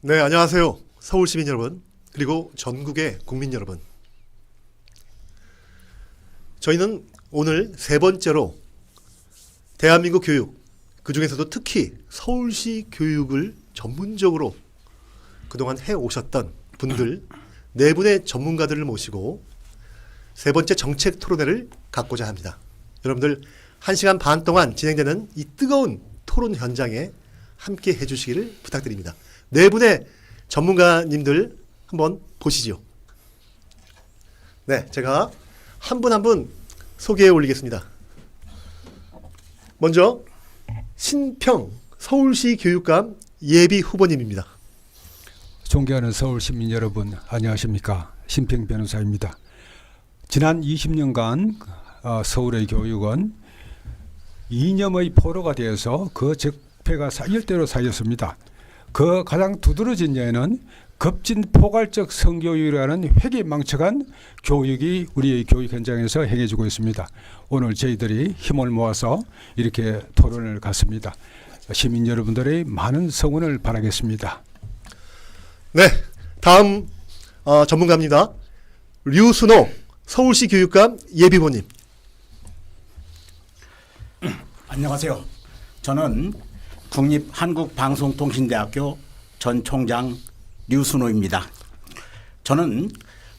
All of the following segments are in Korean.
네, 안녕하세요. 서울 시민 여러분, 그리고 전국의 국민 여러분. 저희는 오늘 세 번째로 대한민국 교육, 그 중에서도 특히 서울시 교육을 전문적으로 그동안 해오셨던 분들 네 분의 전문가들을 모시고 세 번째 정책 토론회를 갖고자 합니다. 여러분들 1시간 반 동안 진행되는 이 뜨거운 토론 현장에 함께 해주시기를 부탁드립니다. 네 분의 전문가님들 한번 보시죠. 네, 제가 한 분 한 분 소개해 올리겠습니다. 먼저 신평 서울시 교육감 예비 후보님입니다. 존경하는 서울 시민 여러분, 안녕하십니까? 신평 변호사입니다. 지난 20년간 서울의 교육은 이념의 포로가 되어서 그 적폐가 일대로 쌓였습니다. 그 가장 두드러진 예는 급진포괄적 성교육이라는 회귀망측한 교육이 우리의 교육 현장에서 행해지고 있습니다. 오늘 저희들이 힘을 모아서 이렇게 토론을 갖습니다. 시민 여러분들의 많은 성원을 바라겠습니다. 네, 다음 전문가입니다. 류순호 서울시 교육감 예비후보님. 안녕하세요. 저는 국립한국방송통신대학교 전 총장 류순호입니다. 저는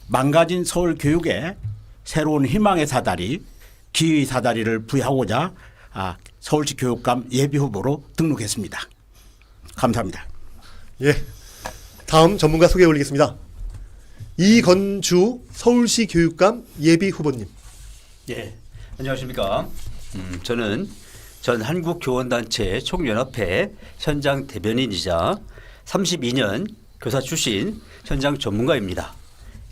망가진 서울 교육에 새로운 희망의 사다리, 기회의 사다리를 부여하고자 서울시 교육감 예비후보로 등록했습니다. 감사합니다. 예, 다음 전문가 소개 올리겠습니다. 이건주 서울시 교육감 예비후보님. 예, 안녕하십니까. 저는 전 한국교원단체 총연합회 현장 대변인이자 32년 교사 출신 현장 전문가입니다.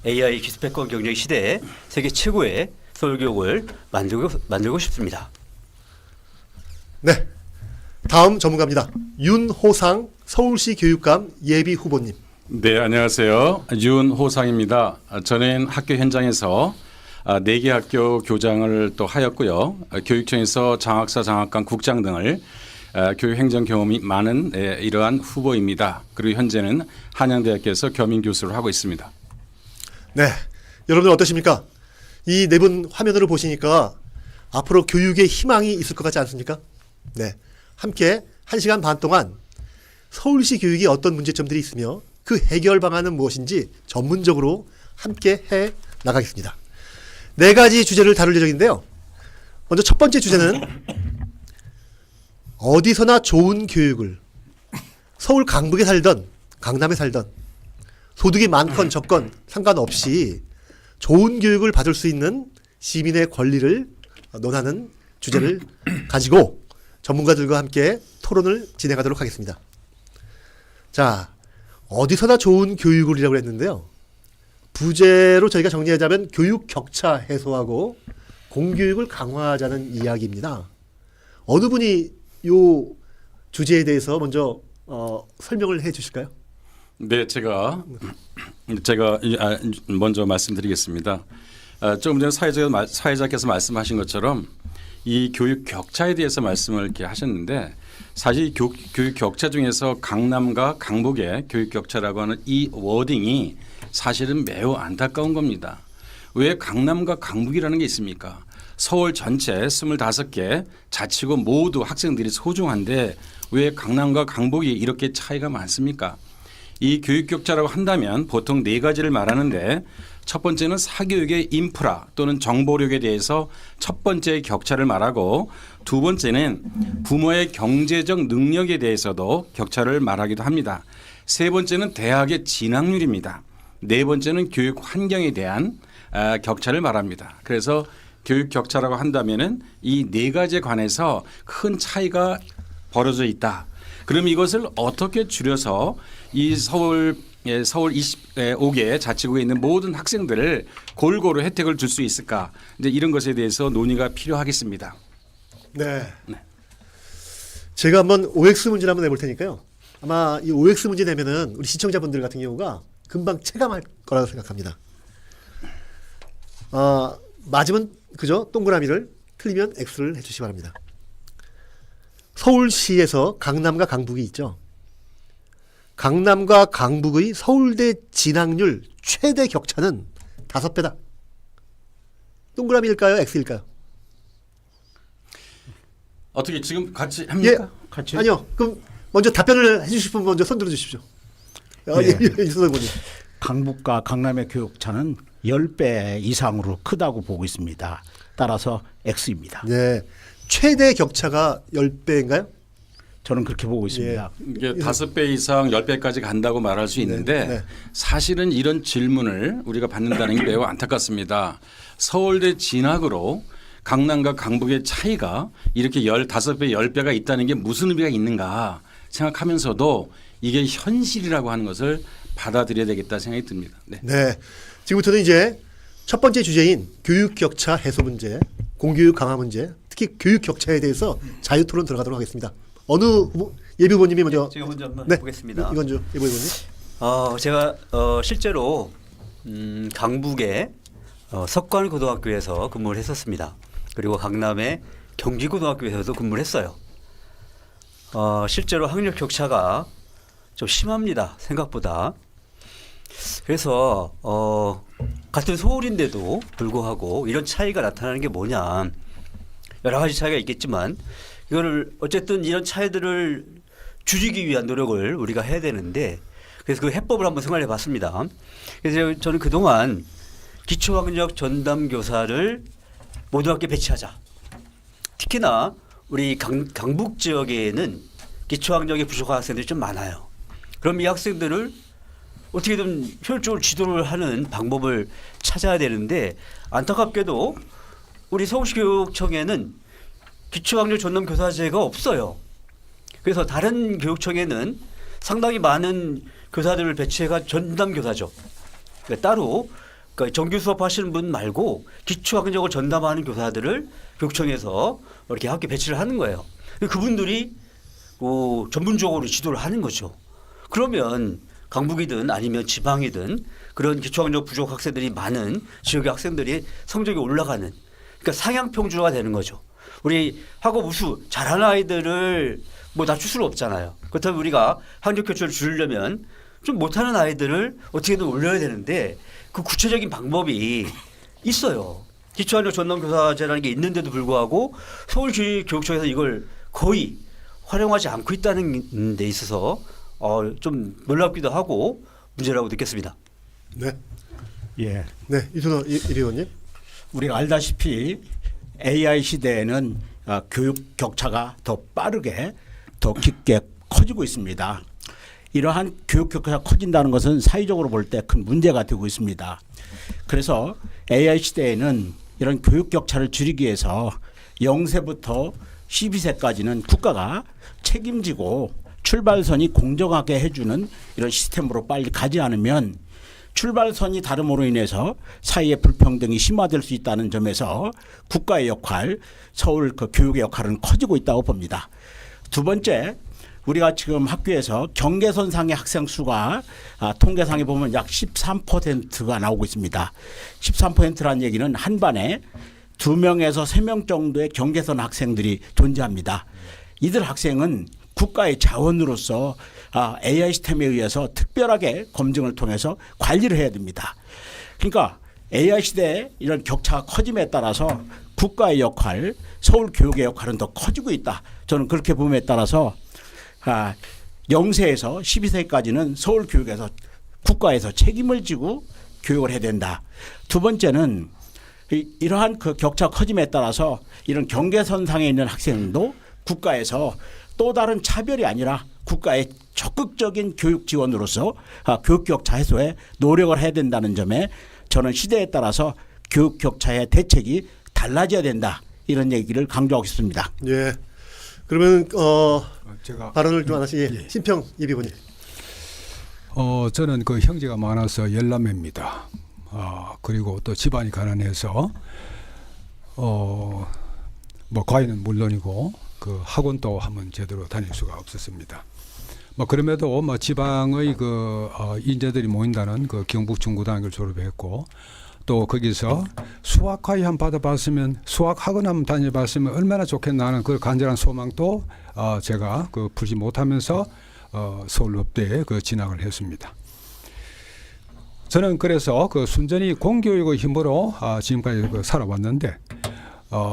AI 기술패권 경쟁 시대에 세계 최고의 서울교육을 만들고 싶습니다. 네, 다음 전문가입니다. 윤호상 서울시 교육감 예비후보님. 네, 안녕하세요. 윤호상입니다. 저는 학교 현장에서 4개 학교 교장을 또 하였고요. 교육청에서 장학사, 장학관, 국장 등을 교육행정 경험이 많은 이러한 후보입니다. 그리고 현재는 한양대학교에서 겸임교수를 하고 있습니다. 네, 여러분들 어떠십니까? 이 네 분 화면으로 보시니까 앞으로 교육에 희망이 있을 것 같지 않습니까? 네, 함께 1시간 반 동안 서울시 교육이 어떤 문제점들이 있으며 그 해결 방안은 무엇인지 전문적으로 함께 해 나가겠습니다. 4가지 주제를 다룰 예정인데요. 먼저 첫 번째 주제는 어디서나 좋은 교육을, 서울 강북에 살던 강남에 살던 소득이 많건 적건 상관없이 좋은 교육을 받을 수 있는 시민의 권리를 논하는 주제를 가지고 전문가들과 함께 토론을 진행하도록 하겠습니다. 자, 어디서나 좋은 교육을이라고 했는데요. 부제로 저희가 정리하자면 교육 격차 해소하고 공교육을 강화하자는 이야기입니다. 어느 분이 이 주제에 대해서 먼저 설명을 해 주실까요? 네, 제가 먼저 말씀드리겠습니다. 조금 전에 사회자께서 말씀하신 것처럼 이 교육 격차에 대해서 말씀을 이렇게 하셨는데 사실 교육 격차 중에서 강남과 강북의 교육 격차라고 하는 이 워딩이 사실은 매우 안타까운 겁니다. 왜 강남과 강북이라는 게 있습니까? 서울 전체 25개 자치구 모두 학생들이 소중한데 왜 강남과 강북이 이렇게 차이가 많습니까? 이 교육 격차라고 한다면 보통 4가지를 말하는데 첫 번째는 사교육의 인프라 또는 정보력에 대해서 첫 번째 격차를 말하고 두 번째는 부모의 경제적 능력에 대해서도 격차를 말하기도 합니다. 세 번째는 대학의 진학률입니다. 네 번째는 교육 환경에 대한 격차를 말합니다. 그래서 교육 격차라고 한다면은 이 4가지에 관해서 큰 차이가 벌어져 있다. 그럼 이것을 어떻게 줄여서 이 서울 25개 자치구에 있는 모든 학생들을 골고루 혜택을 줄 수 있을까? 이제 이런 것에 대해서 논의가 필요하겠습니다. 네. 제가 한번 OX 문제를 한번 내볼 테니까요. 아마 이 OX 문제 내면은 우리 시청자분들 같은 경우가 금방 체감할 거라고 생각합니다. 맞으면 그죠? 동그라미를, 틀리면 X를 해주시기 바랍니다. 서울시에서 강남과 강북이 있죠. 강남과 강북의 서울대 진학률 최대 격차는 5배다. 동그라미일까요? X일까요? 어떻게 지금 같이 예. 합니까? 같이 아니요. 그럼 먼저 답변을 해주실 분 먼저 손 들어주십시오. 예. 이순호 의원님. 강북과 강남의 교육 차는 10배 이상으로 크다고 보고 있습니다. 따라서 X입니다. 네. 최대 격차가 10배인가요? 저는 그렇게 보고 있습니다. 이게 5배 이상 10배까지 간다고 말할 수 있는데 네. 사실은 이런 질문을 우리가 받는다는 게 매우 안타깝습니다. 서울대 진학으로 강남과 강북의 차이가 이렇게 15배, 10배가 있다는 게 무슨 의미가 있는가 생각하면서도 이게 현실이라고 하는 것을 받아들여야 되겠다 생각이 듭니다. 네. 네. 지금부터는 이제 첫 번째 주제인 교육 격차 해소 문제, 공교육 강화 문제, 특히 교육 격차에 대해서 자유 토론 들어가도록 하겠습니다. 어느 예비 후보님이 먼저? 제가 먼저 한번 네. 보겠습니다. 이건주 예비 후보님. 제가 실제로 강북의 석관고등학교에서 근무를 했었습니다. 그리고 강남의 경기고등학교에서도 근무를 했어요. 실제로 학력 격차가 좀 심합니다. 생각보다. 그래서 같은 서울인데도 불구하고 이런 차이가 나타나는 게 뭐냐. 여러 가지 차이가 있겠지만 이거를 어쨌든 이런 차이들을 줄이기 위한 노력을 우리가 해야 되는데 그래서 그 해법을 한번 생각해 봤습니다. 그래서 저는 그동안 기초학력 전담교사를 모든 학교에 배치하자. 특히나 우리 강북 지역에는 기초학력이 부족한 학생들이 좀 많아요. 그럼 이 학생들을 어떻게든 효율적으로 지도를 하는 방법을 찾아야 되는데 안타깝게도 우리 서울시 교육청에는 기초학력 전담교사제가 없어요. 그래서 다른 교육청에는 상당히 많은 교사들을 배치해가 전담교사죠. 그러니까 따로 그러니까 정규 수업하시는 분 말고 기초학력을 전담하는 교사들을 교육청에서 이렇게 학교 배치를 하는 거예요. 그분들이 전문적으로 지도를 하는 거죠. 그러면 강북이든 아니면 지방이든 그런 기초학력 부족 학생들이 많은 지역의 학생들이 성적이 올라가는 그러니까 상향평준화가 되는 거죠. 우리 학업 우수 잘하는 아이들을 낮출 수는 없잖아요. 그렇다면 우리가 학력 격차를 줄이려면 좀 못하는 아이들을 어떻게든 올려야 되는데 그 구체적인 방법이 있어요. 기초학력 전담교사제라는 게 있는데도 불구하고 서울교육청에서 이걸 거의 활용하지 않고 있다는 데 있어서 좀 놀랍기도 하고 문제라고 느꼈습니다. 네. 예. 네. 이순호 예비 의원님. 우리가 알다시피 AI 시대에는 교육 격차가 더 빠르게 더 깊게 커지고 있습니다. 이러한 교육 격차가 커진다는 것은 사회적으로 볼 때 큰 문제가 되고 있습니다. 그래서 AI 시대에는 이런 교육 격차를 줄이기 위해서 0세부터 12세까지는 국가가 책임지고 출발선이 공정하게 해주는 이런 시스템으로 빨리 가지 않으면 출발선이 다름으로 인해서 사이의 불평등이 심화될 수 있다는 점에서 국가의 역할, 서울 교육의 역할은 커지고 있다고 봅니다. 두 번째, 우리가 지금 학교에서 경계선상의 학생 수가 통계상에 보면 약 13%가 나오고 있습니다. 13%라는 얘기는 한 반에 2명에서 3명 정도의 경계선 학생들이 존재합니다. 이들 학생은 국가의 자원으로서 AI 시스템에 의해서 특별하게 검증을 통해서 관리를 해야 됩니다. 그러니까 AI 시대에 이런 격차가 커짐에 따라서 국가의 역할, 서울 교육의 역할은 더 커지고 있다. 저는 그렇게 봄에 따라서 0세에서 12세까지는 서울 교육에서 국가에서 책임을 지고 교육을 해야 된다. 두 번째는 이러한 그 격차 커짐에 따라서 이런 경계선상에 있는 학생도 국가에서 또 다른 차별이 아니라 국가의 적극적인 교육 지원으로서 교육 격차 해소에 노력을 해야 된다는 점에 저는 시대에 따라서 교육 격차의 대책이 달라져야 된다. 이런 얘기를 강조하고 싶습니다. 예. 그러면 제가 발언을 좀 하나씩 신평 예비 의원님. 저는 그 형제가 많아서 열남매입니다. 그리고 또 집안이 가난해서 과외는 물론이고 그 학원도 한번 제대로 다닐 수가 없었습니다. 그럼에도 지방의 인재들이 모인다는 그 경북 중고등학교를 졸업했고 또 거기서 수학 과외 한번 받아봤으면 수학 학원 한번 다녀봤으면 얼마나 좋겠나 하는 그 간절한 소망도 제가 풀지 못하면서 서울업대에 그 진학을 했습니다. 저는 그래서 그 순전히 공교육의 힘으로 지금까지 그 살아왔는데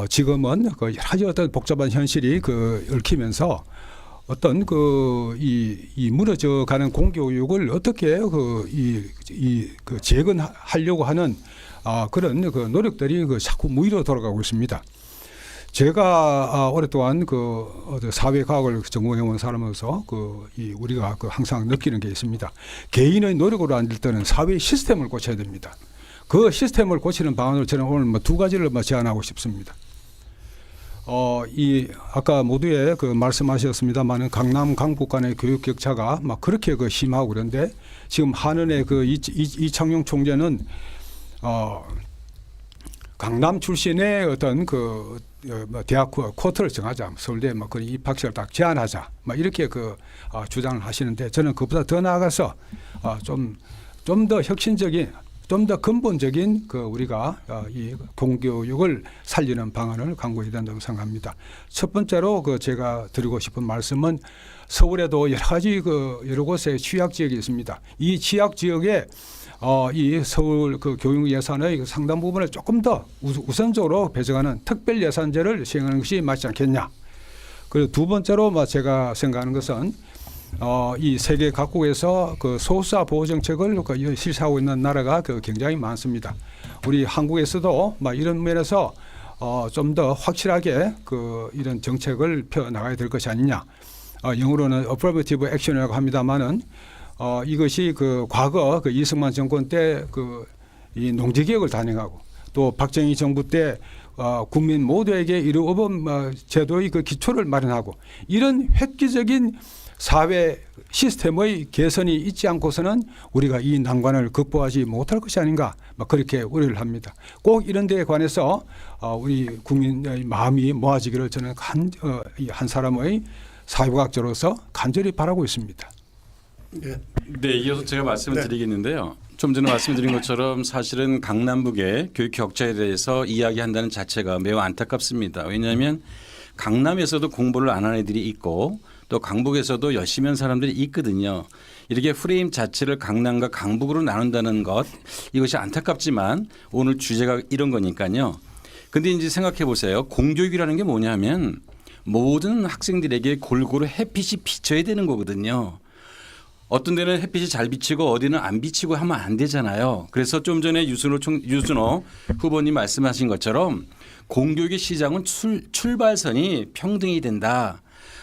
지금은 그 여러 가지 어떤 복잡한 현실이 그 얽히면서 어떤 이 무너져가는 공교육을 어떻게 그 재건하려고 하는 그런 그 노력들이 그 자꾸 무의로 돌아가고 있습니다. 제가 오랫동안 사회과학을 전공해 온 사람으로서 우리가 항상 느끼는 게 있습니다. 개인의 노력으로 안 될 때는 사회 시스템을 고쳐야 됩니다. 그 시스템을 고치는 방안을 저는 오늘 두 가지를 제안하고 싶습니다. 아까 모두에 말씀하셨습니다만은 강남 강북 간의 교육 격차가 그렇게 심하고 그런데 지금 한은의 이창용 총재는 강남 출신의 어떤 대학 쿼터를 정하자, 서울대 그 입학시를 딱 제한하자, 이렇게 주장을 하시는데 저는 그보다 더 나아가서 좀 더 혁신적인, 좀 더 근본적인 우리가 이 공교육을 살리는 방안을 강구해야 된다고 생각합니다. 첫 번째로 제가 드리고 싶은 말씀은 서울에도 여러 가지 여러 곳에 취약 지역이 있습니다. 이 취약 지역에 이 서울 교육 예산의 상당 부분을 조금 더 우선적으로 배정하는 특별 예산제를 시행하는 것이 맞지 않겠냐. 그리고 두 번째로 제가 생각하는 것은 이 세계 각국에서 소수자 보호 정책을 실시하고 있는 나라가 굉장히 많습니다. 우리 한국에서도 이런 면에서 좀 더 확실하게 이런 정책을 펴 나가야 될 것이 아니냐. 영어로는 affirmative action이라고 합니다만은 이것이 과거 이승만 정권 때 이 농지개혁을 단행하고 또 박정희 정부 때 국민 모두에게 의료보험 제도의 기초를 마련하고 이런 획기적인 사회 시스템의 개선이 있지 않고서는 우리가 이 난관을 극복하지 못할 것이 아닌가 그렇게 우려를 합니다. 꼭 이런 데에 관해서 우리 국민의 마음이 모아지기를 저는 한 사람의 사회과학자로서 간절히 바라고 있습니다. 네, 이어서 제가 말씀을 드리겠는데요. 좀 전에 말씀드린 것처럼 사실은 강남북의 교육 격차에 대해서 이야기한다는 자체가 매우 안타깝습니다. 왜냐하면 강남에서도 공부를 안 하는 애들이 있고 또 강북에서도 열심히 한 사람들이 있거든요. 이렇게 프레임 자체를 강남과 강북으로 나눈다는 것 이것이 안타깝지만 오늘 주제가 이런 거니까요. 근데 이제 생각해 보세요. 공교육이라는 게 뭐냐면 모든 학생들에게 골고루 햇빛이 비쳐야 되는 거거든요. 어떤 데는 햇빛이 잘 비치고 어디는 안 비치고 하면 안 되잖아요. 그래서 좀 전에 유순호 후보님 말씀하신 것처럼 공교육의 시장은 출발선이 평등이 된다.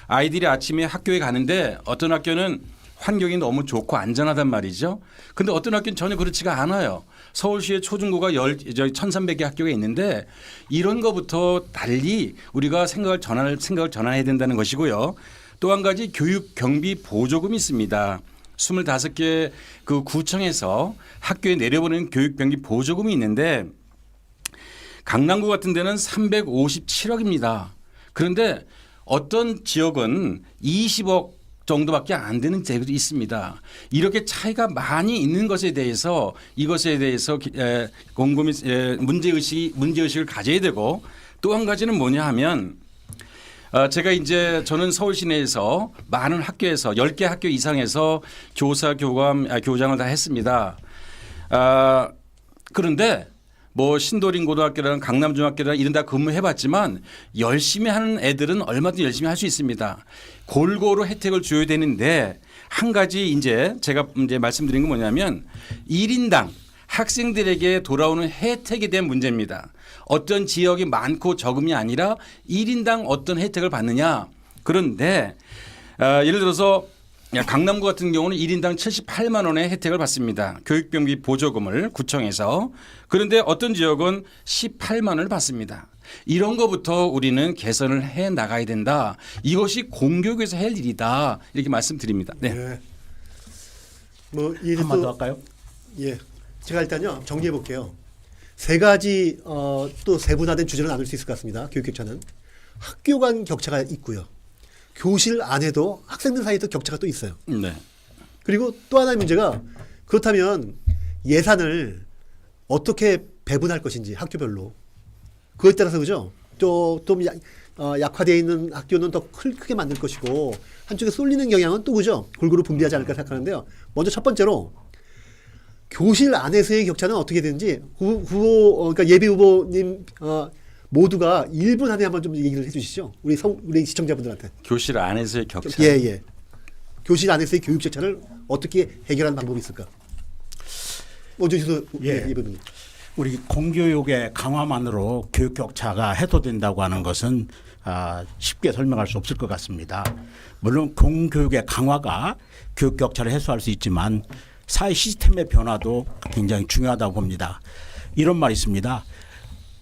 아이들이 아침에 학교에 가는데 어떤 학교는 환경이 너무 좋고 안전하단 말이죠. 근데 어떤 학교는 전혀 그렇지가 않아요. 서울시의 초중고가 1,300개 학교가 있는데 이런 거부터 달리 우리가 생각을 전환해야 된다는 것이고요. 또 한 가지 교육 경비 보조금이 있습니다. 25개 구청에서 학교에 내려보내는 교육 경비 보조금이 있는데 강남구 같은 데는 357억입니다. 그런데 어떤 지역은 20억 정도밖에 안 되는 지역도 있습니다. 이렇게 차이가 많이 있는 것에 대해서 이것에 대해서 곰곰이 문제의식을 가져야 되고 또 한 가지는 뭐냐 하면 저는 서울 시내에서 많은 학교에서 10개 학교 이상에서 교사, 교감, 교장을 다 했습니다. 그런데 신도림 고등학교랑 강남중학교랑 이런 데 근무해봤지만 열심히 하는 애들은 얼마든지 열심히 할 수 있습니다. 골고루 혜택을 줘야 되는데 한 가지 제가 말씀드린 건 뭐냐면 1인당 학생들에게 돌아오는 혜택에 대한 문제입니다. 어떤 지역이 많고 적음이 아니라 1인당 어떤 혜택을 받느냐. 그런데 예를 들어서 강남구 같은 경우는 1인당 78만 원의 혜택을 받습니다. 교육경비 보조금을 구청에서. 그런데 어떤 지역은 18만 원을 받습니다. 이런 것부터 우리는 개선을 해 나가야 된다. 이것이 공교육에서 할 일이다. 이렇게 말씀드립니다. 네. 한마디 더 할까요? 예. 제가 일단요 정리해 볼게요. 세 가지 또 세분화된 주제로 나눌 수 있을 것 같습니다. 교육 격차는 학교 간 격차가 있고요. 교실 안에도 학생들 사이에도 격차가 또 있어요. 네. 그리고 또 하나의 문제가 그렇다면 예산을 어떻게 배분할 것인지 학교별로 그것에 따라서 그죠? 좀 약화되어 있는 학교는 더 크게 만들 것이고 한쪽에 쏠리는 경향은 또 그죠. 골고루 분비하지 않을까 생각하는데요. 먼저 첫 번째로 교실 안에서의 격차는 어떻게 되는지 그러니까 예비 후보님 모두가 1분 안에 한번 좀 얘기를 해주시죠. 우리 시청자분들한테. 교실 안에서의 격차. 예. 교실 안에서의 교육 격차를 어떻게 해결하는 방법이 있을까? 예. 예비님. 우리 공교육의 강화만으로 교육 격차가 해소된다고 하는 것은 쉽게 설명할 수 없을 것 같습니다. 물론 공교육의 강화가 교육 격차를 해소할 수 있지만 사회 시스템의 변화도 굉장히 중요하다고 봅니다. 이런 말이 있습니다.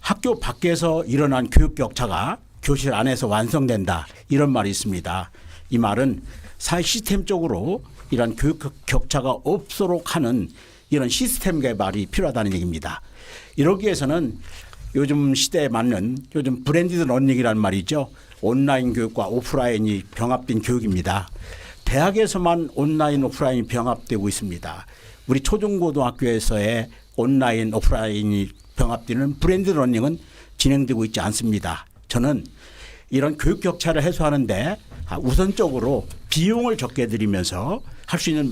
학교 밖에서 일어난 교육 격차가 교실 안에서 완성된다. 이런 말이 있습니다. 이 말은 사회 시스템적으로 이런 교육 격차가 없도록 하는 이런 시스템 개발이 필요하다는 얘기입니다. 이러기 위해서는 요즘 시대에 맞는 요즘 브랜디드 러닝이라는 말이 있죠. 온라인 교육과 오프라인이 병합된 교육입니다. 대학에서만 온라인 오프라인이 병합되고 있습니다. 우리 초중고등학교에서의 온라인 오프라인이 병합되는 브랜드 러닝은 진행되고 있지 않습니다. 저는 이런 교육 격차를 해소하는데 우선적으로 비용을 적게 들이면서 할 수 있는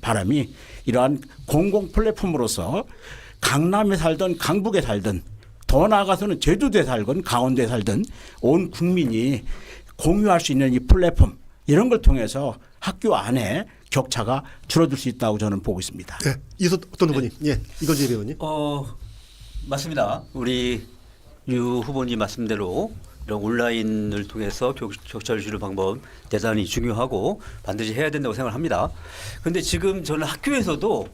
바람이 이러한 공공 플랫폼으로서 강남에 살든 강북에 살든 더 나아가서는 제주도에 살든 강원도에 살든 온 국민이 공유할 수 있는 이 플랫폼 이런 걸 통해서 학교 안에 격차가 줄어들 수 있다고 저는 보고 있습니다. 네. 이서 어떤 후보님? 예. 이건재 예비원님. 맞습니다. 우리 유 후보님 말씀대로 이런 온라인을 통해서 격차를 줄이는 방법 대단히 중요하고 반드시 해야 된다고 생각을 합니다. 그런데 지금 저는 학교에서도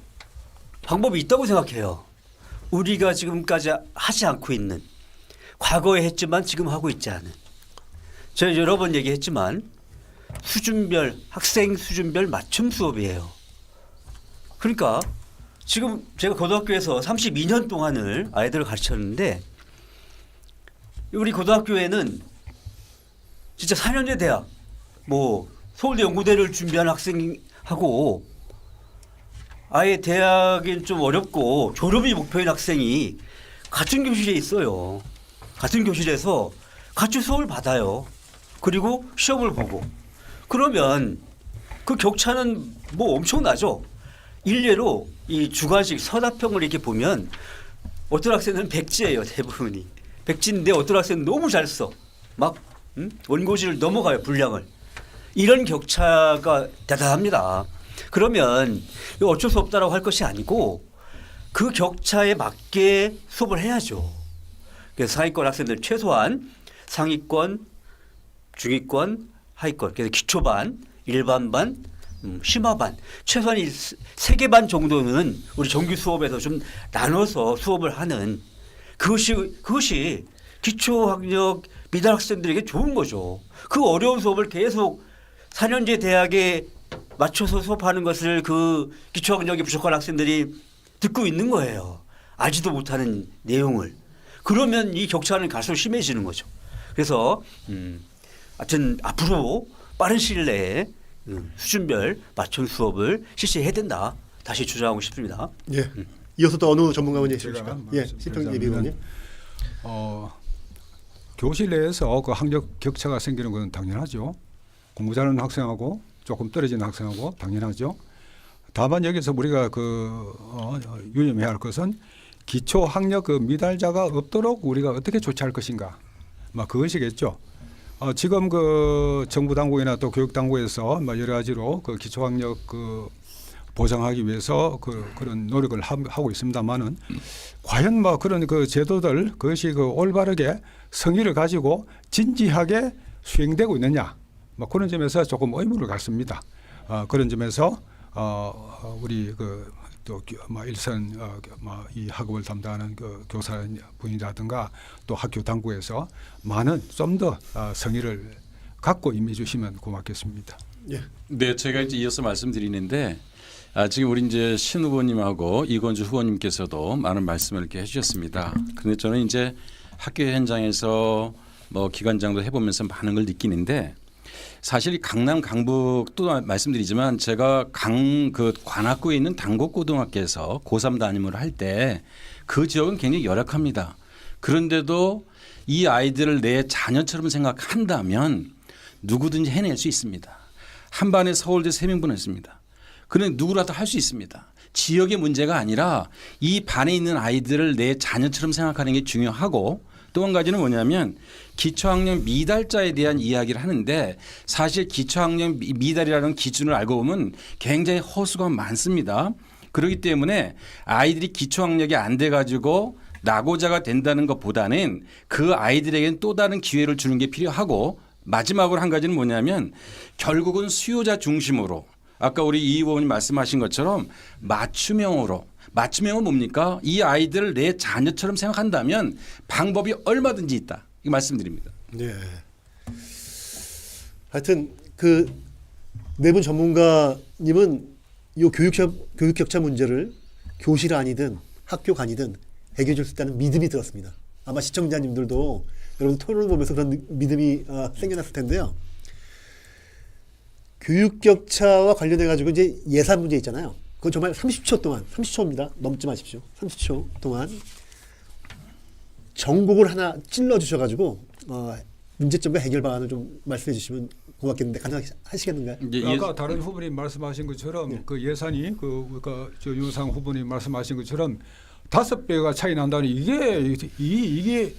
방법이 있다고 생각해요. 우리가 지금까지 하지 않고 있는 과거에 했지만 지금 하고 있지 않은 제가 여러 번 얘기했지만 수준별 학생 수준별 맞춤 수업이에요. 그러니까 지금 제가 고등학교에서 32년 동안을 아이들을 가르쳤는데 우리 고등학교에는 진짜 4년제 대학 뭐 서울대 연구대를 준비한 학생하고 아예 대학은 좀 어렵고 졸업이 목표인 학생이 같은 교실에 있어요. 같은 교실에서 같이 수업을 받아요. 그리고 시험을 보고 그러면 그 격차는 뭐 엄청나죠. 일례로 이 주관식 서답형을 이렇게 보면 어떤 학생은 백지예요. 대부분이. 백지인데 어떤 학생은 너무 잘 써. 막 원고지를 넘어가요. 분량을. 이런 격차가 대단합니다. 그러면 이거 어쩔 수 없다라고 할 것이 아니고 그 격차에 맞게 수업을 해야죠. 그래서 상위권 학생들 최소한 상위권, 중위권, 하위권 그래서 기초반, 일반반, 심화반 최소한 이 3개 반 정도는 우리 정규 수업에서 좀 나눠서 수업을 하는 그것이 기초학력 미달 학생들에게 좋은 거죠. 그 어려운 수업을 계속 4년제 대학에 맞춰서 수업하는 것을 그 기초학력이 부족한 학생들이 듣고 있는 거예요. 알지도 못하는 내용을. 그러면 이 격차는 갈수록 심해지는 거죠. 그래서 하여튼 앞으로 빠른 시일 내에 수준별 맞춤 수업을 실시해야 된다. 다시 주장하고 싶습니다. 예. 이어서 또 어느 전문가분이 제가 해주실까? 예. 시평 말씀드리자면, 예비원님. 교실 내에서 그 학력 격차가 생기는 건 당연하죠. 공부 잘하는 학생하고 조금 떨어지는 학생하고 당연하죠. 다만 여기서 우리가 유념해야 할 것은 기초 학력 그 미달자가 없도록 우리가 어떻게 조치할 것인가, 그것이겠죠. 지금 그 정부 당국이나 또 교육 당국에서 여러 가지로 그 기초 학력 보장하기 위해서 그런 노력을 하고 있습니다만은 과연 그런 그 제도들 그것이 올바르게 성의를 가지고 진지하게 수행되고 있느냐, 그런 점에서 조금 의문을 갖습니다. 그런 점에서 우리 또 일선 이 학업을 담당하는 그 교사분이라든가 또 학교 당국에서 많은 좀 더 성의를 갖고 임해 주시면 고맙겠습니다. 예. 네, 제가 이제 이어서 말씀드리는데 지금 우리 이제 신 후보님하고 이건주 후보님께서도 많은 말씀을 이렇게 해주셨습니다. 그런데 저는 이제 학교 현장에서 기관장도 해보면서 많은 걸 느끼는데 사실 강남 강북도 말씀드리지만 제가 관악구에 있는 당곡고등학교에서 고3 담임을 할 때 그 지역은 굉장히 열악합니다. 그런데도 이 아이들을 내 자녀처럼 생각한다면 누구든지 해낼 수 있습니다. 한 반에 서울대 3명분 했습니다. 그는 누구라도 할 수 있습니다. 지역의 문제가 아니라 이 반에 있는 아이들을 내 자녀처럼 생각하는 게 중요하고 또 한 가지는 뭐냐면 기초학력 미달자에 대한 이야기를 하는데 사실 기초학력 미달이라는 기준을 알고 보면 굉장히 허수가 많습니다. 그렇기 때문에 아이들이 기초학력이 안 돼 가지고 낙오자가 된다는 것보다는 그 아이들에게는 또 다른 기회를 주는 게 필요하고 마지막으로 한 가지는 뭐냐면 결국은 수요자 중심으로 아까 우리 이 의원님 말씀하신 것처럼 맞춤형으로 맞춤형은 뭡니까? 이 아이들을 내 자녀처럼 생각한다면 방법이 얼마든지 있다. 이 말씀드립니다. 네. 하여튼 그 네 분 전문가님은 이 교육 격차 문제를 교실 아니든 학교 아니든 해결해 줄 수 있다는 믿음이 들었습니다. 아마 시청자님들도 여러분 토론을 보면서 그런 믿음이 생겨났을 텐데요. 교육 격차와 관련해 가지고 이제 예산 문제 있잖아요. 그건 정말 30초 동안 30초입니다. 넘지 마십시오. 30초 동안 전곡을 하나 찔러 주셔 가지고 문제점과 해결 방안을 좀 말씀해 주시면 고맙겠는데 가능하시겠는가요? 아까 다른 후보님 말씀하신 것처럼 그 예산이 그러니까 저 윤상 후보님 말씀하신 것처럼 5배가 차이 난다는 이게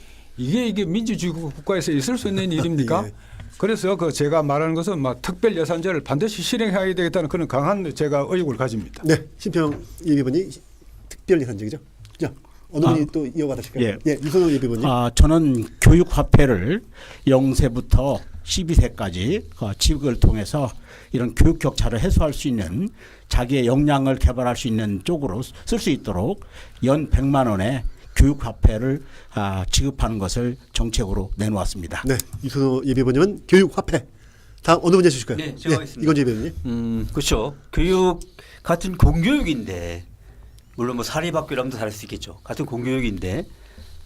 민주주의 국가에서 있을 수 있는 일입니까? 예. 그래서 그 제가 말하는 것은 막 특별 예산제를 반드시 실행해야 되겠다는 그런 강한 제가 의욕을 가집니다. 네, 심평 예비번이 특별 예산적이죠. 자, 어느 분이 또 이어받으실까요? 예. 예, 이선호 예비번님. 저는 교육화폐를 0세부터 12세까지 지급을 통해서 이런 교육 격차를 해소할 수 있는 자기의 역량을 개발할 수 있는 쪽으로 쓸 수 있도록 연 100만 원의 교육화폐를 지급하는 것을 정책으로 내놓았습니다. 네, 이선호 예비번님은 교육화폐. 다음 어느 분이 주실까요? 네, 제가 하겠습니다. 이건재 예비번님. 그렇죠. 교육 같은 공교육인데 물론 뭐 사립학교라면 다를 수 있겠죠. 같은 공교육인데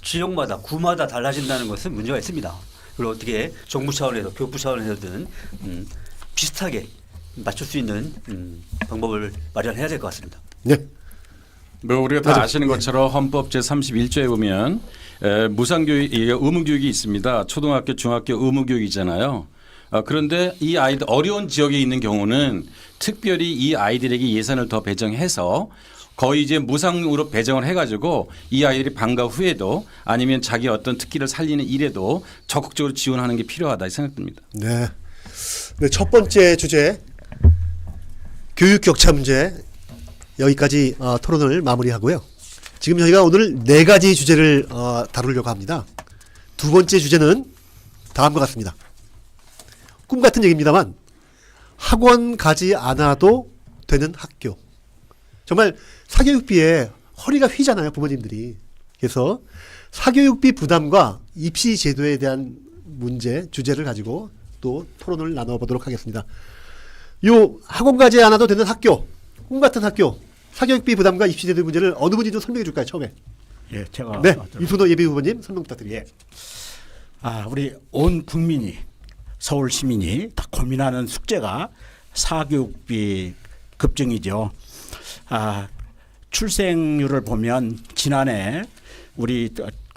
지역마다 구마다 달라진다는 것은 문제가 있습니다. 그리고 어떻게 정부 차원에서 교육부 차원에서든 비슷하게 맞출 수 있는 방법을 마련해야 될 것 같습니다. 네. 뭐 우리가 다 아시는 것처럼 헌법 제31조에 보면 무상교육, 의무교육이 있습니다. 초등학교, 중학교 의무교육이잖아요. 그런데 이 아이들 어려운 지역에 있는 경우는 특별히 이 아이들에게 예산을 더 배정해서 거의 이제 무상으로 배정을 해가지고 이 아이들이 방과 후에도 아니면 자기 어떤 특기를 살리는 일에도 적극적으로 지원하는 게 필요하다 생각됩니다. 네. 네, 첫 번째 주제 교육 격차 문제 여기까지 토론을 마무리하고요. 지금 저희가 오늘 4가지 주제를 다루려고 합니다. 두 번째 주제는 다음과 같습니다. 꿈 같은 얘기입니다만 학원 가지 않아도 되는 학교. 정말 사교육비에 허리가 휘잖아요, 부모님들이. 그래서 사교육비 부담과 입시 제도에 대한 문제, 주제를 가지고 또 토론을 나눠보도록 하겠습니다. 요 학원 가지 않아도 되는 학교, 꿈 같은 학교, 사교육비 부담과 입시 제도 문제를 어느 분이 좀 설명해 줄까요, 처음에? 예, 제가 네, 이순호 예비 후보님 설명 부탁드립니다. 우리 온 국민이 서울 시민이 다 고민하는 숙제가 사교육비 급증이죠. 출생률을 보면 지난해 우리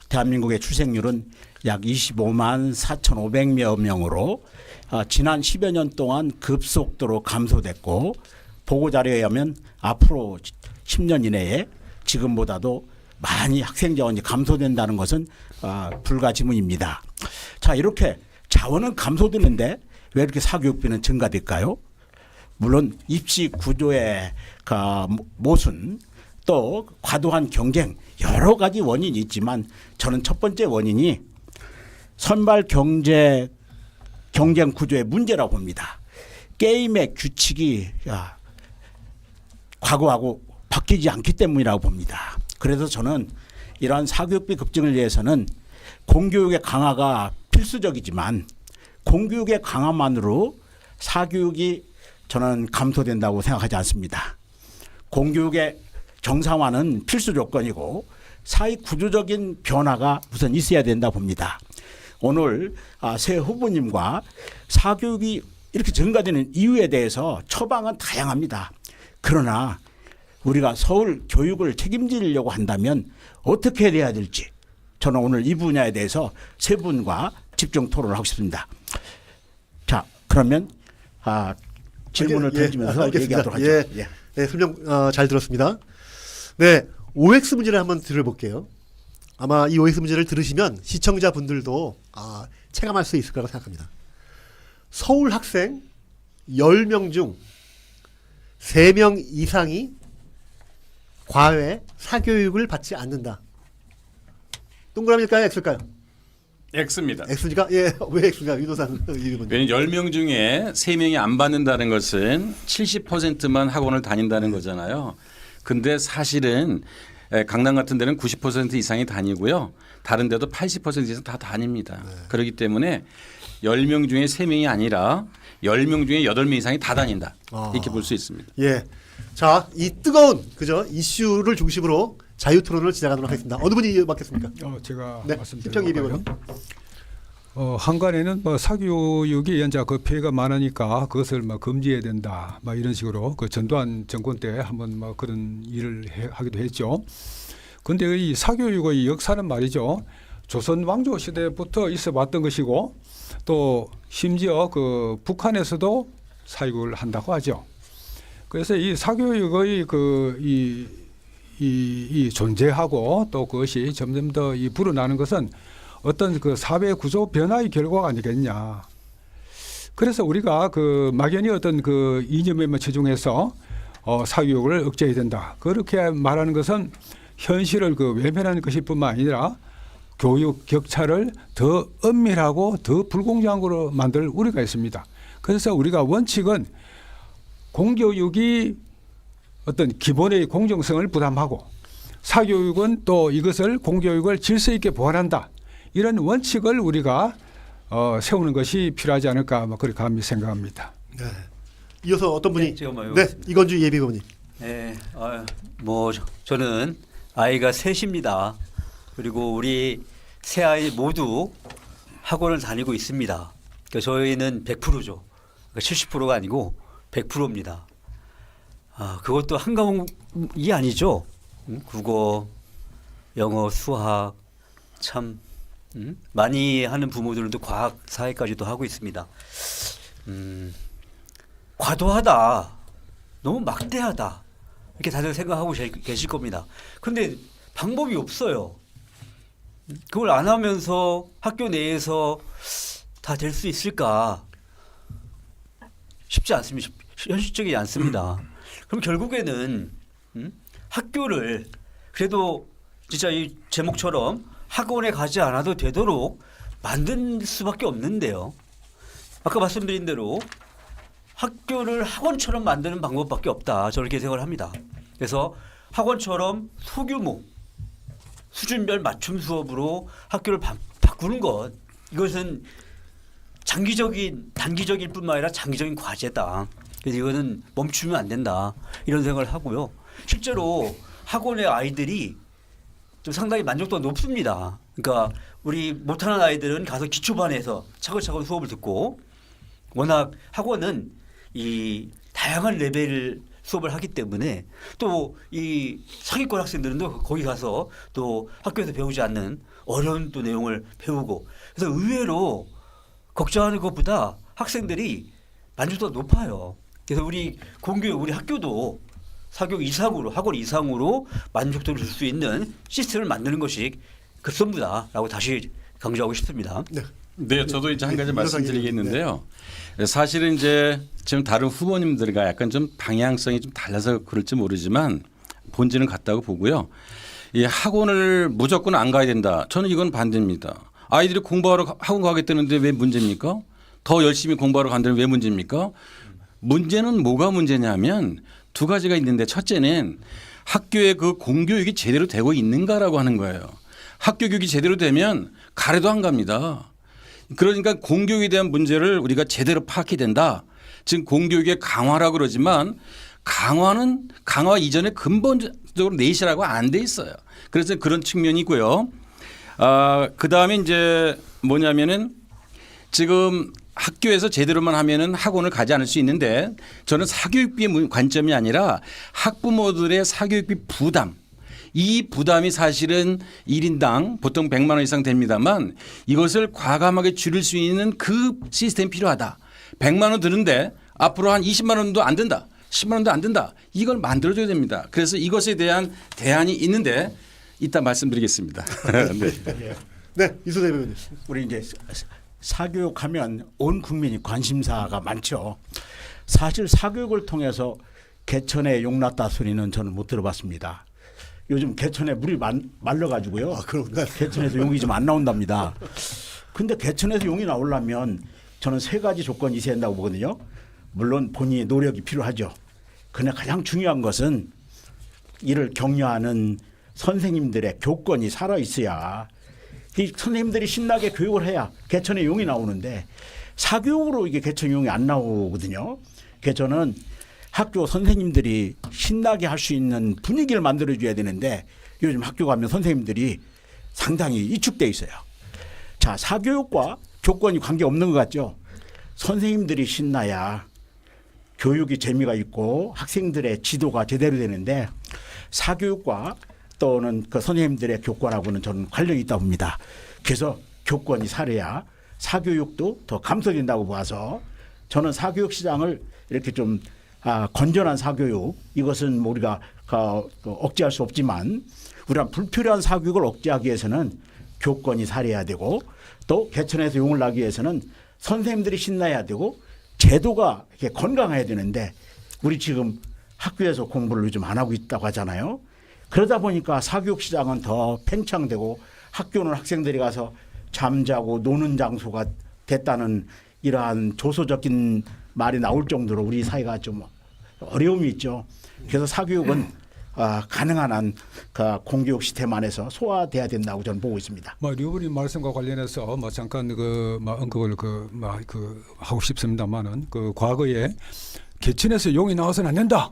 대한민국의 출생률은 약 25만 4,500여 명으로 지난 10여 년 동안 급속도로 감소됐고 보고자료에 의하면 앞으로 10년 이내에 지금보다도 많이 학생 자원이 감소된다는 것은 불가지문입니다. 자, 이렇게 자원은 감소되는데 왜 이렇게 사교육비는 증가될까요? 물론 입시 구조의 모순 또 과도한 경쟁 여러 가지 원인이 있지만 저는 첫 번째 원인이 선발 경쟁 구조의 문제라고 봅니다. 게임의 규칙이 과거하고 바뀌지 않기 때문이라고 봅니다. 그래서 저는 이러한 사교육비 급증을 위해서는 공교육의 강화가 필수적이지만 공교육의 강화만으로 사교육이 저는 감소된다고 생각하지 않습니다. 공교육의 정상화는 필수 조건이고 사회 구조적인 변화가 우선 있어야 된다 봅니다. 오늘 새 후보님과 사교육이 이렇게 증가되는 이유에 대해서 처방은 다양합니다. 그러나 우리가 서울 교육을 책임지려고 한다면 어떻게 해야 될지 저는 오늘 이 분야에 대해서 세 분과 집중 토론을 하고 싶습니다. 자, 그러면 질문을 예, 던지면서 알겠습니다. 얘기하도록 하죠. 예. 예. 네, 설명 잘 들었습니다. 네, OX 문제를 한번 들어볼게요. 아마 이 OX 문제를 들으시면 시청자분들도 체감할 수 있을 거라고 생각합니다. 서울 학생 10명 중 3명 이상이 과외 사교육을 받지 않는다. 동그라미일까요? X일까요? X입니다. X니까? 예, 왜 X인가? 유도상 이름은. 왜냐면 10명 중에 3명이 안 받는다는 것은 70%만 학원을 다닌다는 거잖아요. 근데 사실은 강남 같은 데는 90% 이상이 다니고요. 다른 데도 80% 이상 다 다닙니다. 그렇기 때문에 10명 중에 3명이 아니라 10명 중에 8명 이상이 다 다닌다. 이렇게 볼 수 있습니다. 예. 자, 이 뜨거운 이슈를 중심으로 자유 토론을 진행하도록 하겠습니다. 어느 분이 맡겠습니까? 제가 네, 말씀드릴까요? 김평희 비원님. 한간에는 사교육이 연자 그 피해가 많으니까 그것을 금지해야 된다. 이런 식으로 그 전두환 정권 때 한번 그런 일을 하기도 했죠. 그런데 이 사교육의 역사는 말이죠. 조선 왕조 시대부터 있어왔던 것이고 또 심지어 그 북한에서도 사육을 한다고 하죠. 그래서 이 사교육의 이 존재하고 또 그것이 점점 더 불어나는 것은 어떤 그 사회 구조 변화의 결과가 아니겠냐. 그래서 우리가 막연히 어떤 이념에 치중해서 사교육을 억제해야 된다. 그렇게 말하는 것은 현실을 외면하는 것일 뿐만 아니라 교육 격차를 더 엄밀하고 더 불공정한 것으로 만들 우려가 있습니다. 그래서 우리가 원칙은 공교육이 어떤 기본의 공정성을 부담하고 사교육은 또 이것을 공교육을 질서 있게 보완한다. 이런 원칙을 우리가 세우는 것이 필요하지 않을까 그렇게 감히 생각합니다. 네. 이어서 어떤 분이? 네, 제가 네, 이건주 예비고문님. 네, 저는 아이가 셋입니다. 그리고 우리 세 아이 모두 학원을 다니고 있습니다. 그러니까 저희는 100%죠. 그러니까 70%가 아니고 100%입니다. 그것도 한 과목이 아니죠. 국어, 영어, 수학 참 많이 하는 부모들도 과학, 사회까지도 하고 있습니다. 과도하다, 너무 막대하다 이렇게 다들 생각하고 계실 겁니다. 그런데 방법이 없어요. 그걸 안 하면서 학교 내에서 다 될 수 있을까? 쉽지 않습니다. 현실적이지 않습니다. 그럼 결국에는 학교를 그래도 진짜 이 제목처럼 학원에 가지 않아도 되도록 만들 수밖에 없는데요. 아까 말씀드린 대로 학교를 학원처럼 만드는 방법밖에 없다. 저렇게 생각을 합니다. 그래서 학원처럼 소규모 수준별 맞춤 수업으로 학교를 바꾸는 것, 이것은 단기적일 뿐만 아니라 장기적인 과제다. 그래서 이거는 멈추면 안 된다. 이런 생각을 하고요. 실제로 학원의 아이들이 좀 상당히 만족도가 높습니다. 그러니까 우리 못하는 아이들은 가서 기초반에서 차근차근 수업을 듣고, 워낙 학원은 이 다양한 레벨 수업을 하기 때문에 또 이 상위권 학생들은 또 거기 가서 또 학교에서 배우지 않는 어려운 또 내용을 배우고, 그래서 의외로 걱정하는 것보다 학생들이 만족도가 높아요. 그래서 우리 공교육, 우리 학교도 사교육 이상으로, 학원 이상으로 만족도를 줄 수 있는 시스템을 만드는 것이 급선무다라고 다시 강조하고 싶습니다. 네, 저도 이제 한 가지 말씀드리겠는데요. 사실은 이제 지금 다른 후보님들과 약간 좀 방향성이 좀 달라서 그럴지 모르지만 본질은 같다고 보고요. 이 학원을 무조건 안 가야 된다. 저는 이건 반대입니다. 아이들이 공부하러 학원 가겠다는데 왜 문제입니까? 더 열심히 공부하러 간다면 왜 문제입니까? 문제는 뭐가 문제냐면 두 가지가 있는데, 첫째는 학교의 공교육이 제대로 되고 있는가라고 하는 거예요. 학교 교육이 제대로 되면 가래도 안 갑니다. 그러니까 공교육에 대한 문제를 우리가 제대로 파악해야 된다. 지금 공교육의 강화라고 그러지만 강화는 강화 이전에 근본적으로 내실하고 안 돼 있어요. 그래서 그런 측면이 있고요. 그다음에 이제 뭐냐면은 지금 학교에서 제대로만 하면은 학원을 가지 않을 수 있는데, 저는 사교육비의 관점이 아니라 학부모들의 사교육비 부담, 이 부담이 사실은 1인당 보통 100만 원 이상 됩니다만 이것을 과감하게 줄일 수 있는 그 시스템이 필요하다. 100만 원 드는데 앞으로 한 20만 원도 안 된다. 10만 원도 안 된다. 이걸 만들어줘야 됩니다. 그래서 이것에 대한 대안이 있는데 이따 말씀드리겠습니다. 네. 네, 이소대 배우님. 우리 이제 사교육하면 온 국민이 관심사가 많죠. 사실 사교육을 통해서 개천에 용났다 소리는 저는 못 들어봤습니다. 요즘 개천에 물이 말라가지고요. 아, 그런가요? 개천에서 용이 좀 안 나온답니다. 근데 개천에서 용이 나오려면 저는 세 가지 조건이 있어야 된다고 보거든요. 물론 본인의 노력이 필요하죠. 그러나 가장 중요한 것은 이를 격려하는 선생님들의 교권이 살아있어야 이 선생님들이 신나게 교육을 해야 개천에 용이 나오는데 사교육으로 이게 개천에 용이 안 나오거든요. 개천은 학교 선생님들이 신나게 할 수 있는 분위기를 만들어줘야 되는데 요즘 학교 가면 선생님들이 상당히 위축돼 있어요. 자, 사교육과 교권이 관계없는 것 같죠. 선생님들이 신나야 교육이 재미가 있고 학생들의 지도가 제대로 되는데 사교육과 또는 그 선생님들의 교권하고는 저는 관련이 있다고 봅니다. 그래서 교권이 살아야 사교육도 더 감소된다고 봐서 저는 사교육 시장을 이렇게 좀 건전한 사교육 이것은 뭐 우리가 억제할 수 없지만 우리가 불필요한 사교육을 억제하기 위해서는 교권이 살아야 되고 또 개천에서 용을 나기 위해서는 선생님들이 신나야 되고 제도가 이렇게 건강해야 되는데 우리 지금 학교에서 공부를 요즘 안 하고 있다고 하잖아요. 그러다 보니까 사교육 시장은 더 팽창되고 학교는 학생들이 가서 잠자고 노는 장소가 됐다는 이러한 조소적인 말이 나올 정도로 우리 사회가 좀 어려움이 있죠. 그래서 사교육은 가능한 한 그 공교육 시스템 안에서 소화돼야 된다고 저는 보고 있습니다. 류분님 말씀과 관련해서 잠깐 언급을 하고 싶습니다만은 그 과거에 개천에서 용이 나와서는 안 된다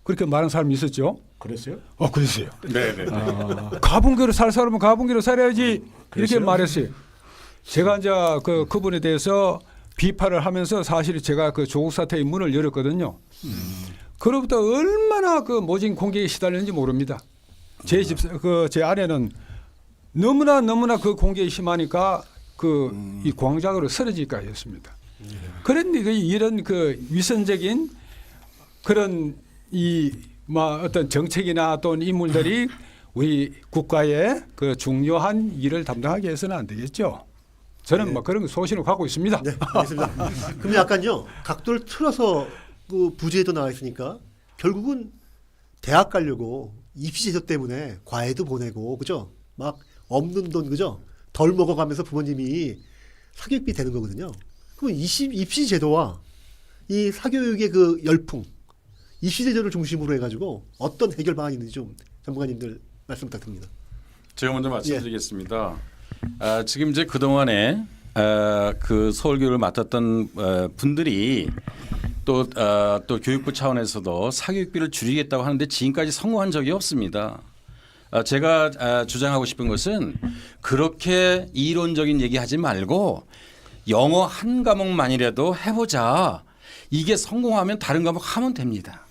그렇게 말한 사람이 있었죠. 그랬어요? 그랬어요. 네네. 가분기로 살 사람은 가분기로 살아야지 이렇게 그랬어요? 말했어요. 제가 이제 그분에 대해서 비판을 하면서 사실 제가 그 조국 사태의 문을 열었거든요. 그로부터 얼마나 그 모진 공격에 시달렸는지 모릅니다. 제 아내는 너무나 그 공격이 심하니까 이 광장으로 쓰러질까였습니다. 그런데 이런 그 위선적인 그런 어떤 정책이나 또는 인물들이 우리 국가의 그 중요한 일을 담당하기 위해서는 안 되겠죠. 저는 그런 소신을 갖고 있습니다. 네, 알겠습니다. 그럼 약간요 각도를 틀어서 그 부재에도 나와 있으니까 결국은 대학 가려고 입시 제도 때문에 과외도 보내고 그죠? 막 없는 돈 그죠? 덜 먹어가면서 부모님이 사교육비 되는 거거든요. 그럼 입시 제도와 이 사교육의 그 열풍, 입시 제도를 중심으로 해가지고 어떤 해결 방안이 있는지 좀 전문가님들 말씀 부탁드립니다. 제가 먼저 말씀드리겠습니다. 지금 이제 그 동안에 그 서울교육을 맡았던 분들이 또 교육부 차원에서도 사교육비를 줄이겠다고 하는데 지금까지 성공한 적이 없습니다. 제가 주장하고 싶은 것은 그렇게 이론적인 얘기하지 말고 영어 한 과목만이라도 해보자. 이게 성공하면 다른 과목 하면 됩니다.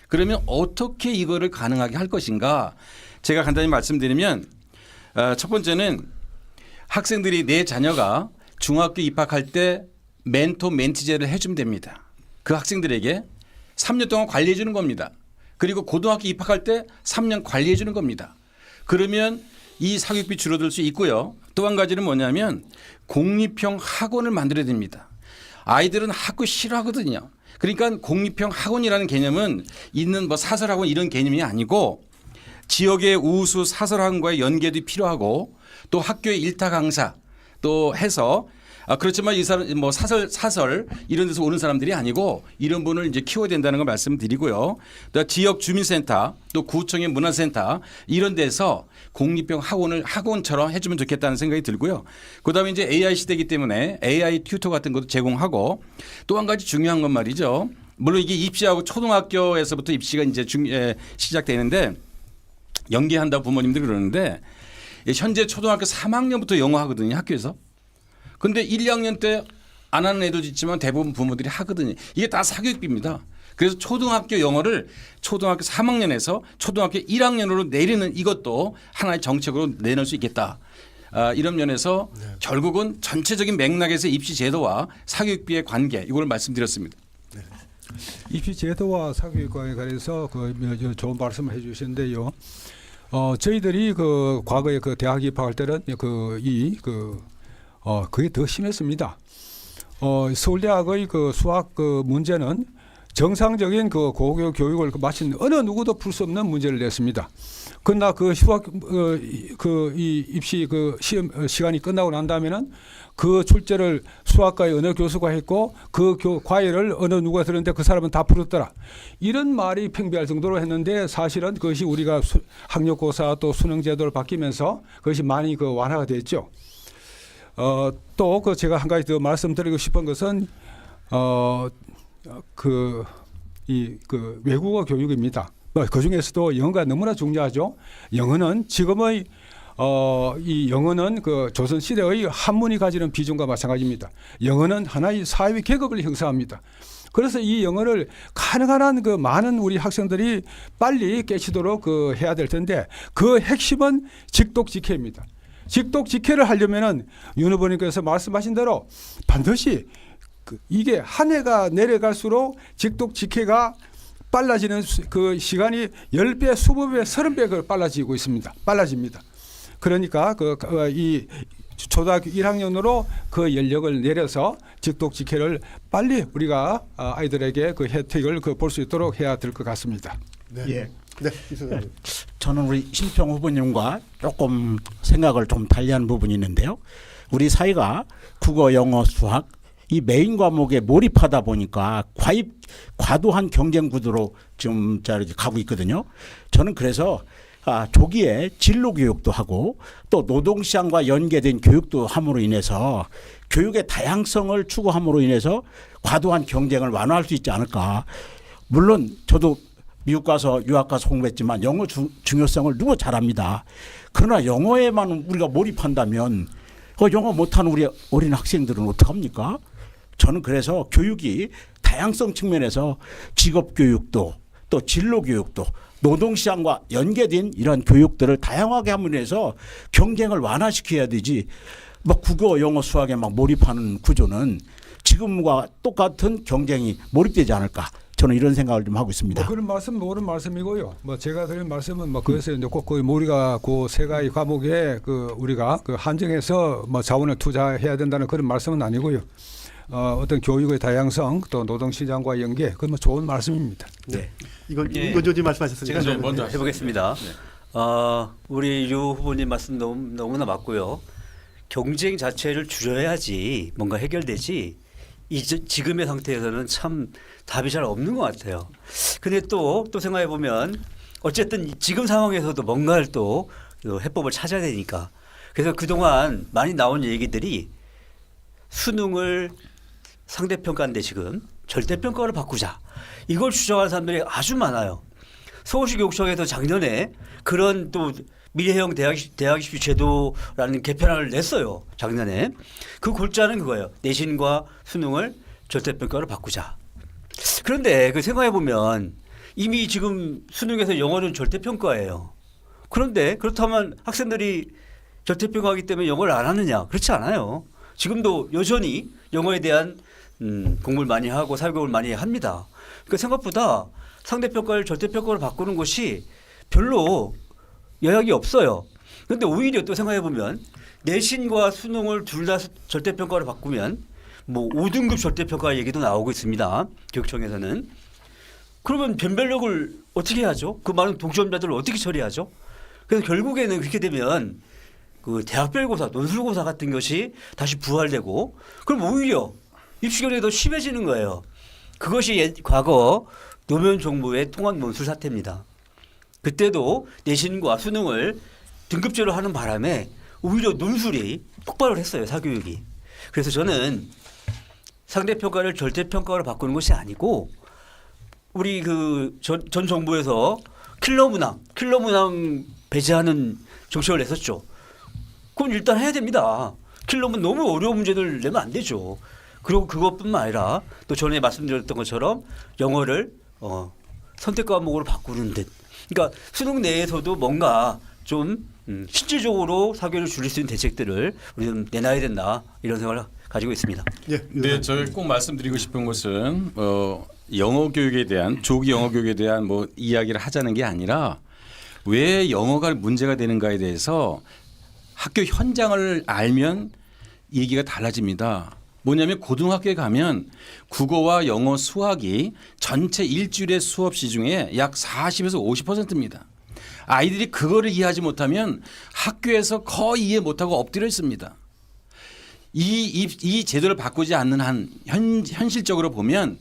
그러면 어떻게 이거를 가능하게 할 것인가? 제가 간단히 말씀드리면 첫 번째는 학생들이 내 자녀가 중학교 입학할 때 멘토 멘티제를 해주면 됩니다. 그 학생들에게 3년 동안 관리해 주는 겁니다. 그리고 고등학교 입학할 때 3년 관리해 주는 겁니다. 그러면 이 사교육비 줄어들 수 있고요. 또 한 가지는 뭐냐면 공립형 학원을 만들어야 됩니다. 아이들은 학교 싫어하거든요. 그러니까 공립형 학원이라는 개념은 있는 사설학원 이런 개념이 아니고 지역의 우수 사설학원과의 연계도 필요하고 또 학교의 일타 강사 또 해서 그렇지만 이 사람 사설 이런 데서 오는 사람들이 아니고 이런 분을 이제 키워야 된다는 걸 말씀드리고요. 또 지역 주민센터 또 구청의 문화센터 이런 데서 공립형 학원처럼 해주면 좋겠다는 생각이 들고요. 그다음에 이제 AI 시대이기 때문에 AI 튜터 같은 것도 제공하고 또 한 가지 중요한 건 말이죠. 물론 이게 입시하고 초등학교에서부터 입시가 이제 시작되는데 연계한다고 부모님들이 그러는데 현재 초등학교 3학년부터 영어 하거든요. 학교에서. 근데 1, 2학년 때 안 하는 애들도 있지만 대부분 부모들이 하거든요. 이게 다 사교육비입니다. 그래서 초등학교 영어를 초등학교 3학년에서 초등학교 1학년으로 내리는 이것도 하나의 정책으로 내놓을 수 있겠다. 이런 면에서 결국은 전체적인 맥락에서 입시 제도와 사교육비의 관계 이걸 말씀드렸습니다. 네. 입시 제도와 사교육과에 관해서 좋은 말씀을 해주셨는데요. 저희들이 그 과거에 그 대학 입학할 때는 그게 더 심했습니다. 서울대학의 그 수학 그 문제는 정상적인 그 고교 교육을 마친 어느 누구도 풀 수 없는 문제를 냈습니다. 그러나 그 수학 이 입시 그 시험 시간이 끝나고 난 다음에는 그 출제를 수학과의 어느 교수가 했고 그 과외를 어느 누가 들었는데 그 사람은 다 풀었더라. 이런 말이 팽배할 정도로 했는데 사실은 그것이 우리가 학력고사 또 수능 제도를 바뀌면서 그것이 많이 그 완화가 됐죠. 또 그 제가 한 가지 더 말씀드리고 싶은 것은 외국어 교육입니다. 그 중에서도 영어가 너무나 중요하죠. 영어는 지금의 이 영어는 그 조선 시대의 한문이 가지는 비중과 마찬가지입니다. 영어는 하나의 사회 계급을 형성합니다. 그래서 이 영어를 가능한 한 그 많은 우리 학생들이 빨리 깨치도록 그 해야 될 텐데 그 핵심은 직독직해입니다. 직독직해를 하려면은 윤 후보님께서 말씀하신 대로 반드시 이게 한 해가 내려갈수록 직독직해가 빨라지는 그 시간이 10배, 20배, 30배 빨라지고 있습니다. 빨라집니다. 그러니까 이 초등학교 1학년으로 그 연령을 내려서 직독직해를 빨리 우리가 아이들에게 그 혜택을 볼 수 있도록 해야 될 것 같습니다. 네. 예. 네. 이선생님. 저는 우리 심평 후보님과 조금 생각을 좀 달리하는 부분이 있는데요. 우리 사회가 국어, 영어, 수학 이 메인 과목에 몰입하다 보니까 과도한 경쟁 구도로 지금 가고 있거든요. 저는 그래서 조기에 진로 교육도 하고 또 노동시장과 연계된 교육도 함으로 인해서 교육의 다양성을 추구함으로 인해서 과도한 경쟁을 완화할 수 있지 않을까. 물론 저도 미국 가서 유학 가서 공부했지만 영어 중요성을 누구 잘 압니다. 그러나 영어에만 우리가 몰입한다면 영어 못하는 우리 어린 학생들은 어떡합니까? 저는 그래서 교육이 다양성 측면에서 직업교육도 또 진로교육도 노동시장과 연계된 이런 교육들을 다양하게 함으로 해서 경쟁을 완화시켜야 되지 국어, 영어, 수학에 몰입하는 구조는 지금과 똑같은 경쟁이 몰입되지 않을까. 저는 이런 생각을 좀 하고 있습니다. 그런 말씀 옳은 말씀이고요. 제가 드린 말씀은 그래서 이제 꼭 우리가 그 세 가지 과목에 우리가 한정해서 자원을 투자해야 된다는 그런 말씀은 아니고요. 어떤 교육의 다양성 또 노동시장과 연계 그건 좋은 말씀입니다. 네. 이건 예. 이건조님 말씀하셨으니까 제가 먼저 해보겠습니다. 우리 유 후보님 말씀 너무나 맞고요. 경쟁 자체를 줄여야지 뭔가 해결되지. 지금의 상태에서는 참 답이 잘 없는 것 같아요. 근데 또 생각해 보면 어쨌든 지금 상황에서도 뭔가를 또 해법을 찾아야 되니까. 그래서 그동안 많이 나온 얘기들이 수능을 상대평가인데 지금 절대평가로 바꾸자. 이걸 주장하는 사람들이 아주 많아요. 서울시 교육청에서 작년에 그런 또 미래형 대학 입시 제도라는 개편안을 냈어요. 작년에. 그 골자는 그거예요. 내신과 수능을 절대평가로 바꾸자. 그런데 생각해 보면 이미 지금 수능에서 영어는 절대평가예요. 그런데 그렇다면 학생들이 절대평가하기 때문에 영어를 안 하느냐? 그렇지 않아요. 지금도 여전히 영어에 대한 공부를 많이 하고 사교육을 많이 합니다. 그러니까 생각보다 상대평가를 절대평가로 바꾸는 것이 별로 영향이 없어요. 그런데 오히려 또 생각해 보면 내신과 수능을 둘 다 절대평가로 바꾸면 5등급 절대평가 얘기도 나오고 있습니다. 교육청에서는. 그러면 변별력을 어떻게 하죠? 그 많은 동시험자들을 어떻게 처리하죠? 그래서 결국에는 그렇게 되면 그 대학별고사, 논술고사 같은 것이 다시 부활되고 그럼 오히려 입시 경쟁이 더 심해지는 거예요. 그것이 과거 노무현 정부의 통합 논술 사태입니다. 그때도 내신과 수능을 등급제로 하는 바람에 오히려 논술이 폭발을 했어요. 사교육이. 그래서 저는 상대평가를 절대평가로 바꾸는 것이 아니고 우리 전 정부에서 킬러 문항 배제하는 정책을 냈었죠. 그럼 일단 해야 됩니다. 킬러문 너무 어려운 문제들 내면 안 되죠. 그리고 그것뿐만 아니라 또 전에 말씀드렸던 것처럼 영어를 선택 과목으로 바꾸는 듯. 그러니까 수능 내에서도 뭔가 좀 실질적으로 사교를 줄일 수 있는 대책들을 우리는 내놔야 된다. 이런 생각을 가지고 있습니다. 예. 네, 저희 꼭 말씀드리고 싶은 것은 영어 교육에 대한 조기 영어 교육에 대한 뭐 이야기를 하자는 게 아니라 왜 영어가 문제가 되는가에 대해서 학교 현장을 알면 얘기가 달라집니다. 뭐냐면 고등학교에 가면 국어와 영어, 수학이 전체 일주일의 수업 시 중에 약 40에서 50%입니다. 아이들이 그거를 이해하지 못하면 학교에서 거의 이해 못하고 엎드려 있습니다. 이 제도를 바꾸지 않는 한 현실적으로 보면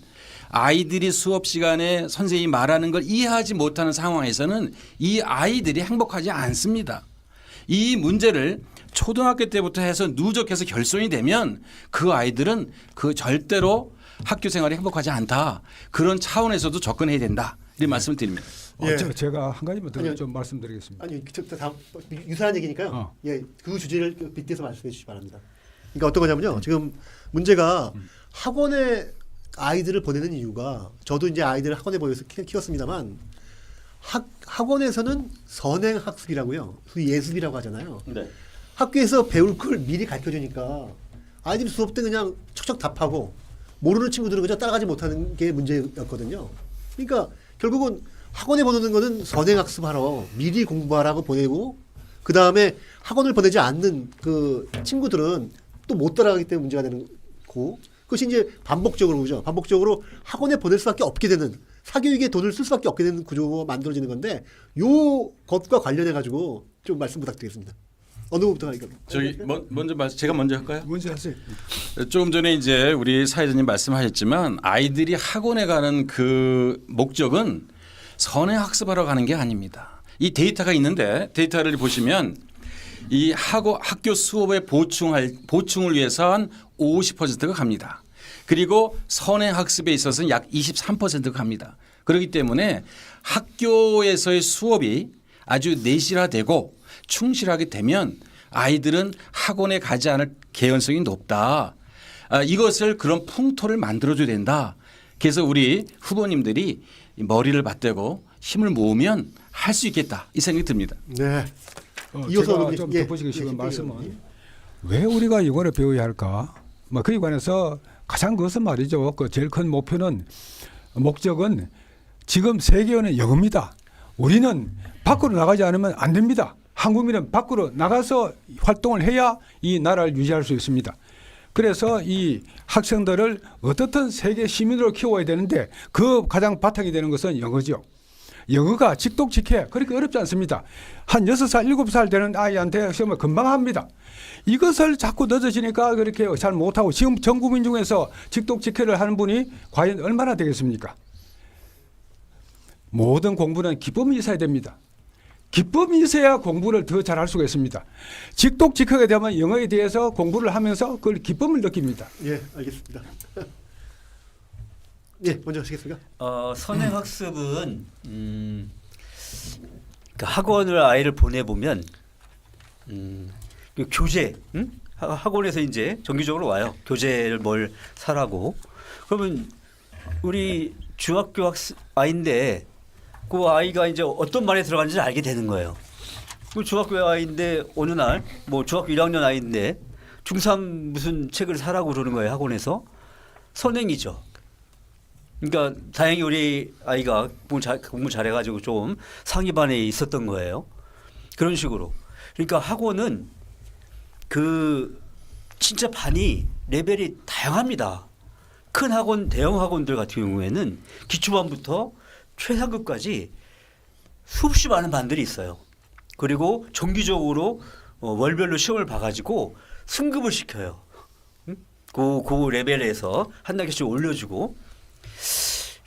아이들이 수업 시간에 선생님이 말하는 걸 이해하지 못하는 상황에서는 이 아이들이 행복하지 않습니다. 이 문제를 초등학교 때부터 해서 누적해서 결손이 되면 그 아이들은 그 절대로 학교 생활이 행복하지 않다. 그런 차원에서도 접근해야 된다. 이런 말씀을 드립니다. 예. 제가 한 가지만 더 아니요. 좀 말씀드리겠습니다. 아니 다음 유사한 얘기니까요. 예, 그 주제를 빗대서 말씀해 주시기 바랍니다. 그러니까 어떤 거냐면요. 지금 문제가 학원에 아이들을 보내는 이유가 저도 이제 아이들을 학원에 보내서 키웠습니다만 학원에서는 선행 학습이라고요. 소위 예습이라고 하잖아요. 네. 학교에서 배울 걸 미리 가르쳐 주니까 아이들이 수업 때 그냥 척척 답하고 모르는 친구들은 그냥 따라가지 못하는 게 문제였거든요. 그러니까 결국은 학원에 보내는 거는 선행 학습하러 미리 공부하라고 보내고 그 다음에 학원을 보내지 않는 그 친구들은 또 못 따라가기 때문에 문제가 되는 거고 그것이 이제 반복적으로 그죠. 반복적으로 학원에 보낼 수밖에 없게 되는 사교육에 돈을 쓸 수밖에 없게 되는 구조가 만들어지는 건데 요 것과 관련해 가지고 좀 말씀 부탁드리겠습니다. 어느 부분부터 할까요? 저기 제가 먼저 할까요? 먼저 하세요. 조금 전에 이제 우리 사회자님 말씀하셨지만 아이들이 학원에 가는 그 목적은 선행 학습하러 가는 게 아닙니다. 이 데이터가 있는데 데이터를 보시면 이 학교 수업의 보충을 위해서 한 50%가 갑니다. 그리고 선행 학습에 있어서는 약 23%가 갑니다. 그렇기 때문에 학교에서의 수업이 아주 내실화되고 충실하게 되면 아이들은 학원에 가지 않을 개연성이 높다. 이것을 그런 풍토를 만들어줘야 된다. 그래서 우리 후보님들이 머리를 맞대고 힘을 모으면 할 수 있겠다. 이 생각이 듭니다. 네. 제가 좀 덧붙이고 싶은 말씀은 왜 우리가 이거를 배워야 할까? 뭐 그에 관해서 가장 그것은 말이죠. 그 제일 큰 목적은 지금 세계는 영어입니다. 우리는 밖으로 나가지 않으면 안 됩니다. 한국민은 밖으로 나가서 활동을 해야 이 나라를 유지할 수 있습니다. 그래서 이 학생들을 어떻든 세계 시민으로 키워야 되는데 그 가장 바탕이 되는 것은 영어죠. 영어가 직독직해 그렇게 어렵지 않습니다. 한 6살, 7살 되는 아이한테 시험을 금방 합니다. 이것을 자꾸 늦어지니까 그렇게 잘 못하고 지금 전 국민 중에서 직독직해를 하는 분이 과연 얼마나 되겠습니까? 모든 공부는 기쁨이 있어야 됩니다. 기쁨이 있어야 공부를 더 잘할 수가 있습니다. 직독직하게 되면 영어에 대해서 공부를 하면서 그걸 기쁨을 느낍니다. 예, 알겠습니다. 예, 먼저 하시겠습니까? 선행 학습은 그러니까 학원을 아이를 보내 보면 그 교재 학원에서 이제 정기적으로 와요. 교재를 뭘 사라고. 그러면 우리 중학교 아이인데 그 아이가 이제 어떤 반에 들어간지를 알게 되는 거예요. 그 중학교 아이인데 어느 날 뭐 중학교 1학년 아이인데 중3 무슨 책을 사라고 그러는 거예요. 학원에서. 선행이죠. 그러니까 다행히 우리 아이가 공부 잘해가지고 좀 상위반에 있었던 거예요. 그런 식으로. 그러니까 학원은 그 진짜 반이 레벨이 다양합니다. 큰 학원, 대형 학원들 같은 경우에는 기초반부터 최상급까지 수없이 많은 반들이 있어요. 그리고 정기적으로 월별로 시험을 봐가지고 승급을 시켜요. 그 레벨에서 한 단계씩 올려주고.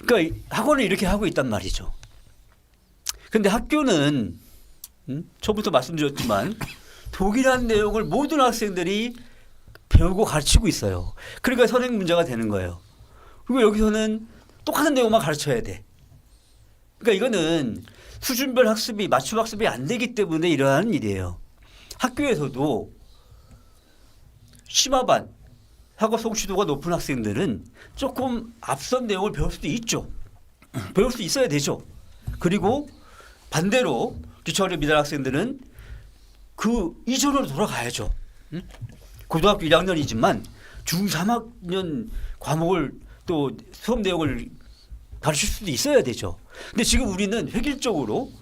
그러니까 학원을 이렇게 하고 있단 말이죠. 그런데 학교는 처음부터 말씀드렸지만 독일한 내용을 모든 학생들이 배우고 가르치고 있어요. 그러니까 선행 문제가 되는 거예요. 그리고 여기서는 똑같은 내용만 가르쳐야 돼. 그러니까 이거는 수준별 학습이 맞춤 학습이 안 되기 때문에 일어나는 일이에요. 학교에서도 심화반 학업 성취도가 높은 학생들은 조금 앞선 내용을 배울 수도 있죠. 배울 수 있어야 되죠. 그리고 반대로 기초학력 미달 학생들은 그 이전으로 돌아가야죠. 고등학교 1학년이지만 중3학년 과목을 또 수업 내용을 가르칠 수도 있어야 되죠. 근데 지금 우리는 획일적으로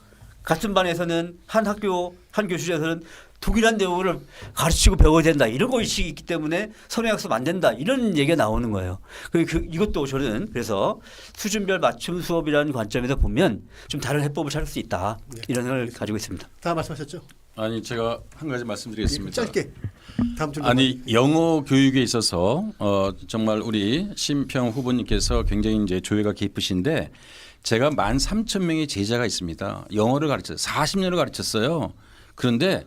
같은 반에서는 한 학교 한 교실에서는 동일한 내용을 가르치고 배워야 된다 이런 것이 있기 때문에 선행학습 안 된다 이런 얘기가 나오는 거예요. 이것도 저는 그래서 수준별 맞춤 수업이라는 관점에서 보면 좀 다른 해법을 찾을 수 있다 이런 생각을 가지고 있습니다. 다 말씀하셨죠? 아니 제가 한 가지 말씀드리겠습니다. 짧게 다음 주 아니 영어 교육에 있어서 정말 우리 심평 후보님께서 굉장히 이제 조예가 깊으신데 제가 13,000명의 제자가 있습니다. 영어를 가르쳤어요. 40년을 가르쳤어요. 그런데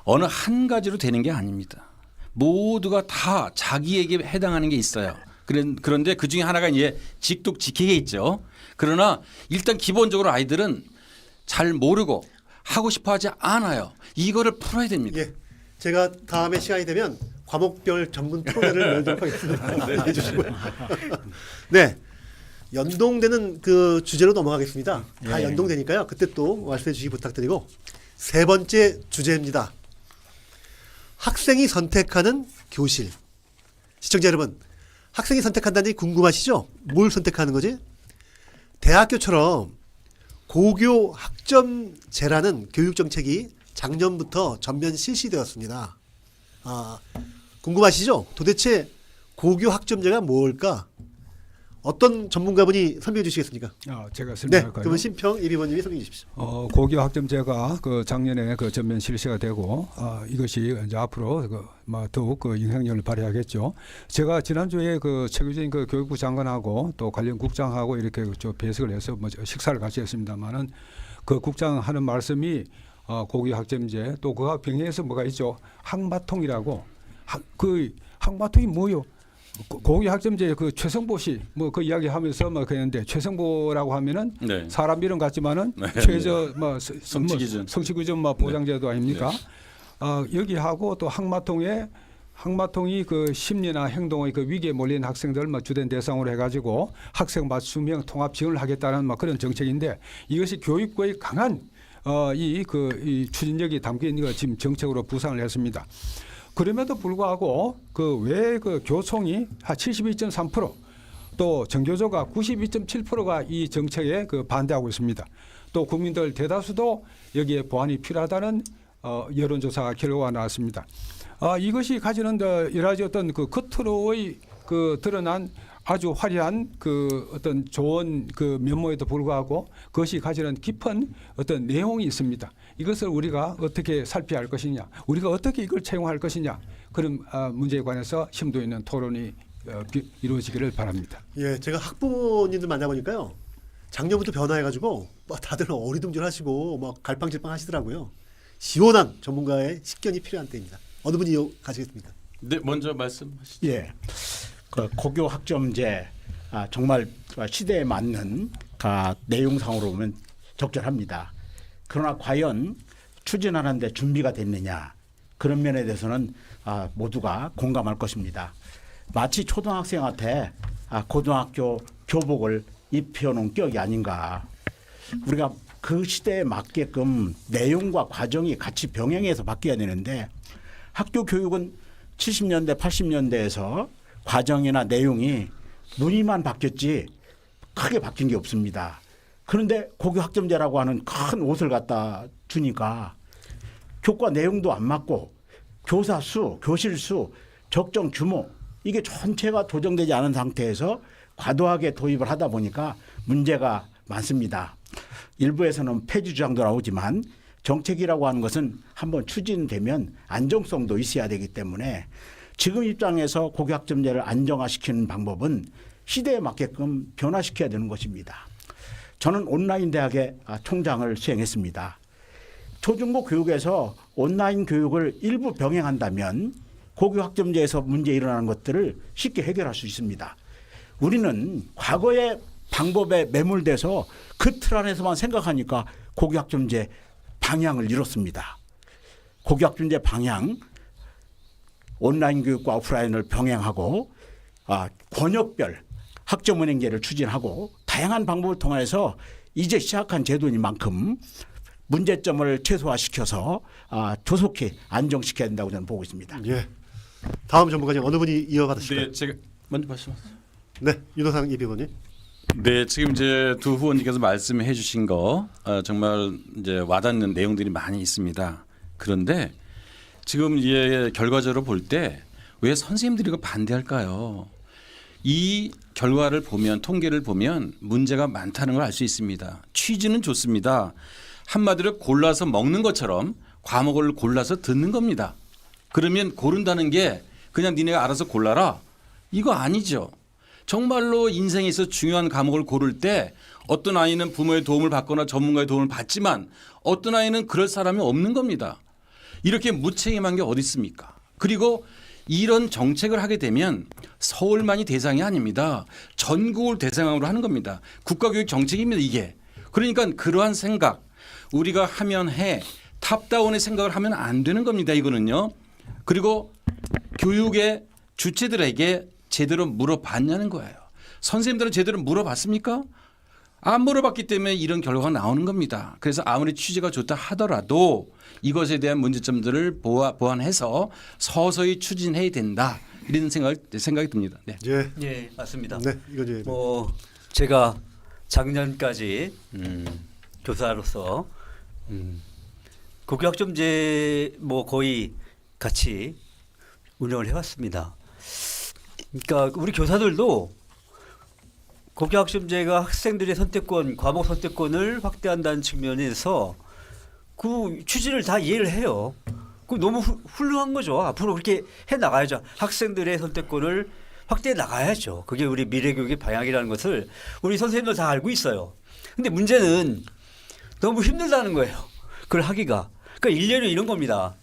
어느 한 가지로 되는 게 아닙니다. 모두가 다 자기에게 해당하는 게 있어요. 그런데 그 중에 하나가 이제 직독직해에 있죠. 그러나 일단 기본적으로 아이들은 잘 모르고 하고 싶어 하지 않아요. 이거를 풀어야 됩니다. 예, 제가 다음에 시간이 되면 과목별 전문 토론회를 열도록 하겠습니다. 네, 해주시고요. 네, 연동되는 그 주제로 넘어가겠습니다. 다 예. 연동되니까요. 그때 또 말씀해 주시기 부탁드리고 세 번째 주제입니다. 학생이 선택하는 교실. 시청자 여러분, 학생이 선택한다니 궁금하시죠? 뭘 선택하는 거지? 대학교처럼 고교 학점제라는 교육 정책이 작년부터 전면 실시되었습니다. 궁금하시죠? 도대체 고교 학점제가 뭘까? 어떤 전문가분이 설명해 주시겠습니까? 제가 네, 설명할까요? 그러면 심평 이비원님이 설명해 주십시오. 고교 학점제가 그 작년에 그 전면 실시가 되고 이것이 이제 앞으로 더욱 그 영향력을 발휘하겠죠. 제가 지난주에 그 최규진 그 교육부 장관하고 또 관련 국장하고 이렇게 저 배석을 해서 식사를 같이 했습니다만은 그 국장 하는 말씀이 고교 학점제 또 그와 병행해서 뭐가 있죠? 항마통이라고 그 항마통이 뭐요? 고교 학점제 그 최성보 씨 뭐 그 이야기하면서 뭐 그랬는데 최성보라고 하면은 네. 사람 이름 같지만은 네. 최저 뭐 성취 기준. 성취 기준 뭐 보장제도 아닙니까? 여기하고 또 항마통이 그 심리나 행동의 그 위기에 몰린 학생들 주된 대상으로 해가지고 학생 맞춤형 통합 지원을 하겠다는 그런 정책인데 이것이 교육부의 강한 이 추진력이 담겨 있는 거 지금 정책으로 부상을 했습니다. 그럼에도 불구하고 그 외 그 교총이 한 72.3% 또 전교조가 92.7%가 이 정책에 그 반대하고 있습니다. 또 국민들 대다수도 여기에 보완이 필요하다는 여론조사 결과가 나왔습니다. 이것이 가지는 여러 가지 어떤 그 겉으로의 그 드러난 아주 화려한 그 어떤 좋은 그 면모에도 불구하고 그것이 가지는 깊은 어떤 내용이 있습니다. 이것을 우리가 어떻게 살펴야 할 것이냐, 우리가 어떻게 이걸 채용할 것이냐 그런 문제에 관해서 심도 있는 토론이 이루어지기를 바랍니다. 예, 제가 학부모님들 만나보니까요. 작년부터 변화해가지고 다들 어리둥절하시고 막 갈팡질팡 하시더라고요. 시원한 전문가의 식견이 필요한 때입니다. 어느 분이 가시겠습니까? 네, 먼저 말씀하시죠. 예, 그 고교 학점제 정말 시대에 맞는 내용상으로 보면 적절합니다. 그러나 과연 추진하는데 준비가 됐느냐 그런 면에 대해서는 모두가 공감할 것입니다. 마치 초등학생한테 고등학교 교복을 입혀놓은 격이 아닌가. 우리가 그 시대에 맞게끔 내용과 과정이 같이 병행해서 바뀌어야 되는데 학교 교육은 70년대 80년대에서 과정이나 내용이 무늬만 바뀌었지 크게 바뀐 게 없습니다. 그런데 고교 학점제라고 하는 큰 옷을 갖다 주니까 교과 내용도 안 맞고 교사 수, 교실 수, 적정 규모 이게 전체가 조정되지 않은 상태에서 과도하게 도입을 하다 보니까 문제가 많습니다. 일부에서는 폐지 주장도 나오지만 정책이라고 하는 것은 한번 추진되면 안정성도 있어야 되기 때문에 지금 입장에서 고교 학점제를 안정화시키는 방법은 시대에 맞게끔 변화시켜야 되는 것입니다. 저는 온라인 대학의 총장을 수행했습니다. 초중고 교육에서 온라인 교육을 일부 병행한다면 고교 학점제에서 문제 일어나는 것들을 쉽게 해결할 수 있습니다. 우리는 과거의 방법에 매몰돼서 그 틀 안에서만 생각하니까 고교 학점제 방향을 잃었습니다. 고교 학점제 방향 온라인 교육과 오프라인을 병행하고 권역별 학점 은행제를 추진하고 다양한 방법을 통해서 이제 시작한 제도인 만큼 문제점을 최소화시켜서 조속히 안정시켜야 된다고 저는 보고 있습니다. 예, 다음 전문가님 어느 분이 이어받으실까요? 네, 제가 먼저 말씀하세요. 네, 윤호상 예비원님. 네, 지금 이제 두 후원님께서 말씀해 주신 거 정말 이제 와닿는 내용들이 많이 있습니다. 그런데 지금 이제 결과적으로 볼 때 왜 선생님들이 이거 반대할까요? 이 결과를 보면 통계를 보면 문제가 많다는 걸 알 수 있습니다. 취지는 좋습니다. 한마디로 골라서 먹는 것처럼 과목을 골라서 듣는 겁니다. 그러면 고른다는 게 그냥 니네가 알아서 골라라 이거 아니죠. 정말로 인생에 있어 중요한 과목을 고를 때 어떤 아이는 부모의 도움을 받거나 전문가의 도움을 받지만 어떤 아이는 그럴 사람이 없는 겁니다. 이렇게 무책임한 게 어디 있습니까? 그리고 이런 정책을 하게 되면 서울만이 대상이 아닙니다. 전국을 대상으로 하는 겁니다. 국가교육 정책입니다, 이게. 그러니까 그러한 생각 우리가 하면 해 탑다운의 생각을 하면 안 되는 겁니다, 이거는요. 그리고 교육의 주체들에게 제대로 물어봤냐는 거예요. 선생님들은 제대로 물어봤습니까? 안 물어봤기 때문에 이런 결과가 나오는 겁니다. 그래서 아무리 취지가 좋다 하더라도 이것에 대한 문제점들을 보완해서 서서히 추진해야 된다. 이런 생각이 듭니다. 네. 예. 예, 맞습니다. 네, 이건 예. 뭐 제가 작년까지 교사로서 고교학점제 뭐 거의 같이 운영을 해왔습니다. 그러니까 우리 교사들도 고교학점제가 학생들의 선택권, 과목 선택권을 확대한다는 측면에서 그 취지를 다 이해를 해요. 그 너무 훌륭한 거죠. 앞으로 그렇게 해 나가야죠. 학생들의 선택권을 확대해 나가야죠. 그게 우리 미래교육의 방향이라는 것을 우리 선생님들 다 알고 있어요. 근데 문제는 너무 힘들다는 거예요. 그걸 하기가. 그러니까 일례는 이런 겁니다.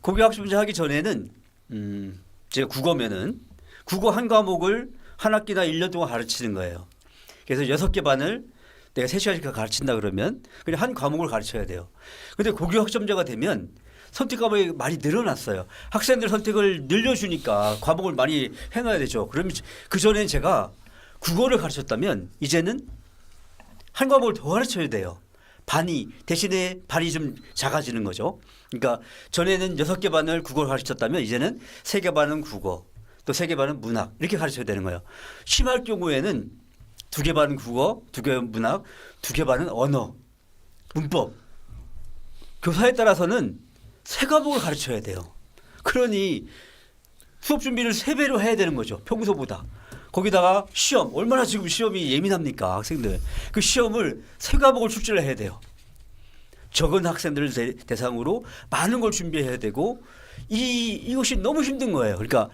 고교학점제 하기 전에는 제가 국어면은 국어 한 과목을 한 학기나 1년 동안 가르치는 거예요. 그래서 6개 반을 내가 3시간씩 가르친다 그러면 그냥 한 과목을 가르쳐야 돼요. 그런데 고교학점제가 되면 선택 과목이 많이 늘어났어요. 학생들 선택을 늘려주니까 과목을 많이 해놔야 되죠. 그러면 그전엔 제가 국어를 가르쳤다면 이제는 한 과목을 더 가르쳐야 돼요. 대신에 반이 좀 작아지는 거죠. 그러니까 전에는 6개 반을 국어를 가르쳤다면 이제는 3개 반은 국어, 또 3개 반은 문학 이렇게 가르쳐야 되는 거예요. 심할 경우에는 2개 반은 국어, 2개 문학, 2개 반은 언어, 문법. 교사에 따라서는 3과목을 가르쳐야 돼요. 그러니 수업 준비를 3배로 해야 되는 거죠. 평소보다. 거기다가 시험, 얼마나 지금 시험이 예민합니까 학생들. 그 시험을 3과목을 출제를 해야 돼요. 적은 학생들을 대상으로 많은 걸 준비해야 되고 이것이 너무 힘든 거예요. 그러니까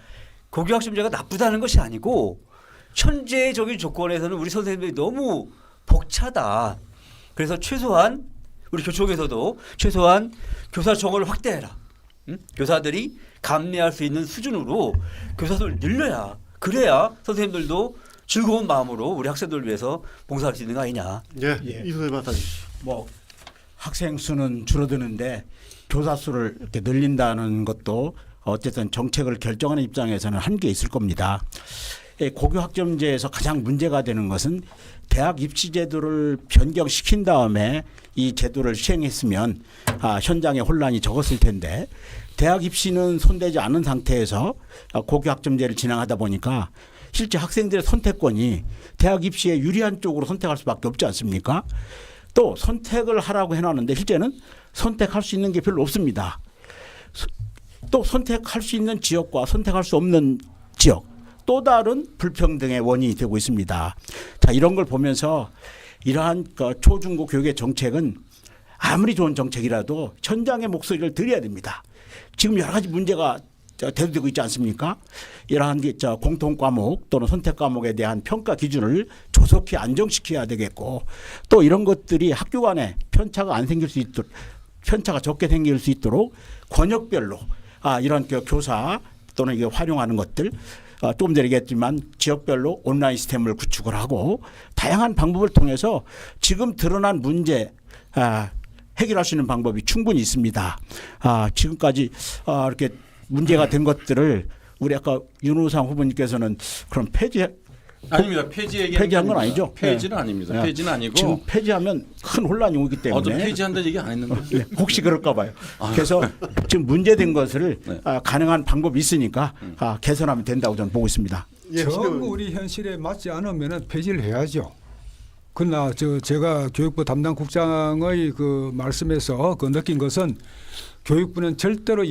고교학점제가 나쁘다는 것이 아니고 현재적인 조건에서는 우리 선생님들이 너무 벅차다. 그래서 최소한 우리 교총에서도 최소한 교사 정원을 확대해라. 응? 교사들이 감내할 수 있는 수준으로 교사들을 늘려야 그래야 선생님들도 즐거운 마음으로 우리 학생들을 위해서 봉사할 수 있는 거 아니냐. 예. 예. 이소희 마사님. 뭐 학생 수는 줄어드는데 교사 수를 이렇게 늘린다는 것도 어쨌든 정책을 결정하는 입장에서는 한계 있을 겁니다. 고교학점제에서 가장 문제가 되는 것은 대학 입시 제도를 변경시킨 다음에 이 제도를 시행했으면 현장의 혼란이 적었을 텐데 대학 입시는 손대지 않은 상태에서 고교학점제를 진행하다 보니까 실제 학생들의 선택권이 대학 입시에 유리한 쪽으로 선택할 수밖에 없지 않습니까? 또 선택을 하라고 해놨는데 실제는 선택할 수 있는 게 별로 없습니다. 또 선택할 수 있는 지역과 선택할 수 없는 지역 또 다른 불평등의 원인이 되고 있습니다. 자, 이런 걸 보면서 이러한 초중고 교육의 정책은 아무리 좋은 정책이라도 현장의 목소리를 들어야 됩니다. 지금 여러 가지 문제가 대두되고 있지 않습니까? 이러한 공통 과목 또는 선택 과목에 대한 평가 기준을 조속히 안정시켜야 되겠고 또 이런 것들이 학교 간에 편차가 안 생길 수 있도록 편차가 적게 생길 수 있도록 권역별로 이런 교사 또는 이게 활용하는 것들 조금 전에 얘기했지만 지역별로 온라인 시스템을 구축을 하고 다양한 방법을 통해서 지금 드러난 문제 해결할 수 있는 방법이 충분히 있습니다. 지금까지 이렇게 문제가 된 것들을 우리 아까 윤호상 후보님께서는 그럼 아닙니다. 폐지 얘기 폐지한 건 아니죠? 폐지는 아닙니다. 네. 폐지는 아니고 지금 폐지하면 큰 혼란이 오기 저 때문에 폐지한다 얘기 안 했는데. 네, 혹시 그럴까 봐요. 그래서 지금 문제된 것을 네. 가능한 방법이 있으니까 개선하면 된다고 저는 보고 있습니다. 예, 전부 우리 현실에 맞지 않으면 폐지를 해야죠. 그러나 제가 교육부 담당 국장의 그 말씀에서 그 느낀 것은 교육부는 절대로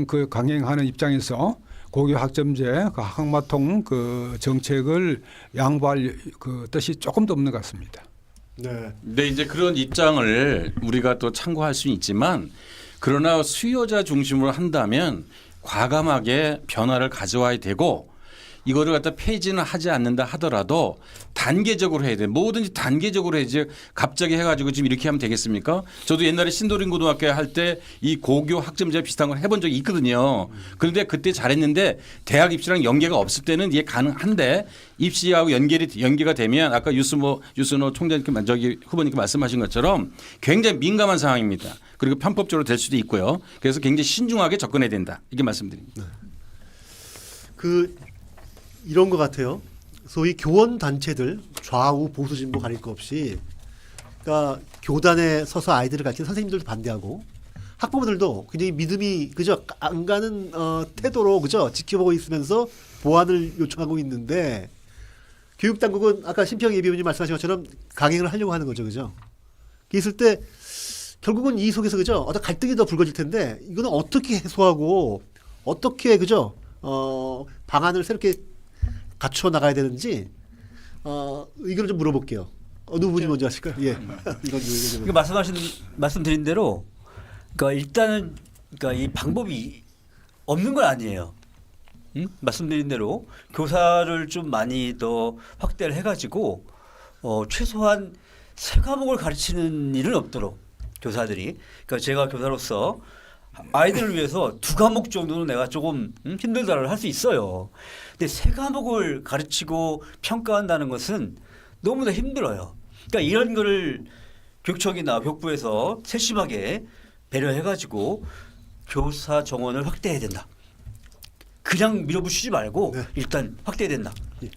그 강행하는 입장에서 고교 학점제, 그 학마통 그 정책을 양보할 그 뜻이 조금도 없는 것 같습니다. 네. 네, 이제 그런 입장을 우리가 또 참고할 수는 있지만 그러나 수요자 중심으로 한다면 과감하게 변화를 가져와야 되고 이거를 갖다 폐지는 하지 않는다 하더라도 단계적으로 해야 돼. 뭐든지 단계적으로 해야지 갑자기 해가지고 지금 이렇게 하면 되겠습니까? 저도 옛날에 신도림 고등학교 할 때 이 고교 학점제 비슷한 걸 해본 적이 있거든요. 그런데 그때 잘했는데 대학 입시랑 연계가 없을 때는 이게 가능한데 입시하고 연계가 되면 아까 유순호 총장님 저기 후보님께 말씀하신 것처럼 굉장히 민감한 상황입니다. 그리고 편법적으로 될 수도 있고요. 그래서 굉장히 신중하게 접근해야 된다. 이게 말씀드립니다. 이런 것 같아요. 소위 교원 단체들 좌우 보수 진보 가릴 거 없이, 그러니까 교단에 서서 아이들을 가르치는 선생님들도 반대하고 학부모들도 굉장히 믿음이 그저 안 가는 태도로 그저 지켜보고 있으면서 보완을 요청하고 있는데 교육 당국은 아까 심평 예비원님 말씀하신 것처럼 강행을 하려고 하는 거죠, 그죠? 있을 때 결국은 이 속에서 그죠 어떤 갈등이 더 불거질 텐데 이거는 어떻게 해소하고 어떻게 그죠 방안을 새롭게 갖춰 나가야 되는지 의견을 좀 물어볼게요. 어느 분이 먼저 하실까요? 예. 그러니까 말씀드린 대로 그러니까 일단은 그러니까 이 방법이 없는 건 아니에요. 말씀드린 대로 교사를 좀 많이 더 확대를 해가지고 최소한 3과목을 가르치는 일은 없도록 교사들이. 그러니까 제가 교사로서 아이들을 위해서 2과목 정도는 내가 조금 힘들다를 할 수 있어요. 근데 3과목을 가르치고 평가한다는 것은 너무나 힘들어요. 그러니까 이런 거를 교육청이나 교육부에서 세심하게 배려해가지고 교사 정원을 확대해야 된다. 그냥 밀어붙이지 말고 네. 일단 확대해야 된다.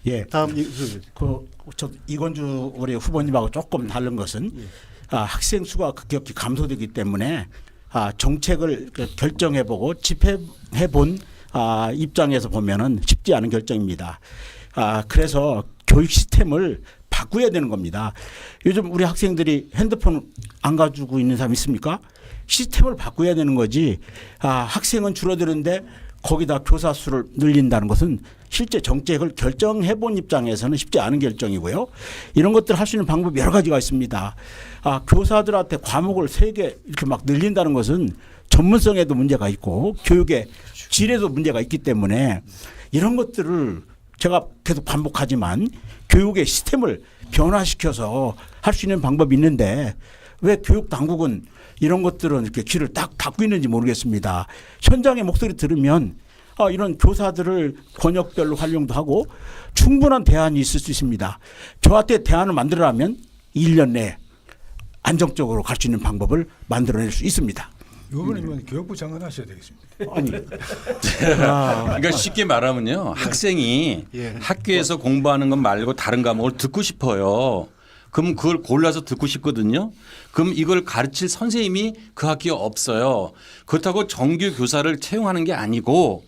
예. 다음 저 이건주 우리 후보님하고 조금 다른 것은 학생 수가 급격히 감소되기 때문에 정책을 결정해보고 집행해본 입장에서 보면은 쉽지 않은 결정입니다. 그래서 교육 시스템을 바꿔야 되는 겁니다. 요즘 우리 학생들이 핸드폰 안 가지고 있는 사람 있습니까? 시스템을 바꿔야 되는 거지. 학생은 줄어드는데 거기다 교사 수를 늘린다는 것은 실제 정책을 결정해본 입장에서는 쉽지 않은 결정이고요. 이런 것들 할 수 있는 방법이 여러 가지가 있습니다. 교사들한테 과목을 3개 이렇게 막 늘린다는 것은 전문성에도 문제가 있고 교육의 질에도 문제가 있기 때문에 이런 것들을 제가 계속 반복하지만 교육의 시스템을 변화시켜서 할 수 있는 방법이 있는데 왜 교육 당국은 이런 것들은 이렇게 귀를 딱 닫고 있는지 모르겠습니다. 현장의 목소리 들으면 이런 교사들을 권역별로 활용도 하고 충분한 대안이 있을 수 있습니다. 저한테 대안을 만들어라면 1년 내에 안정적으로 갈 수 있는 방법을 만들어낼 수 있습니다. 이번이면 교육부 장관 하셔야 되겠습니다. 아니, 그러니까 쉽게 말하면요. 학생이 예. 학교에서 공부하는 것 말고 다른 과목을 듣고 싶어요. 그럼 그걸 골라서 듣고 싶거든요. 그럼 이걸 가르칠 선생님이 그 학교에 없어요. 그렇다고 정규 교사를 채용하는 게 아니고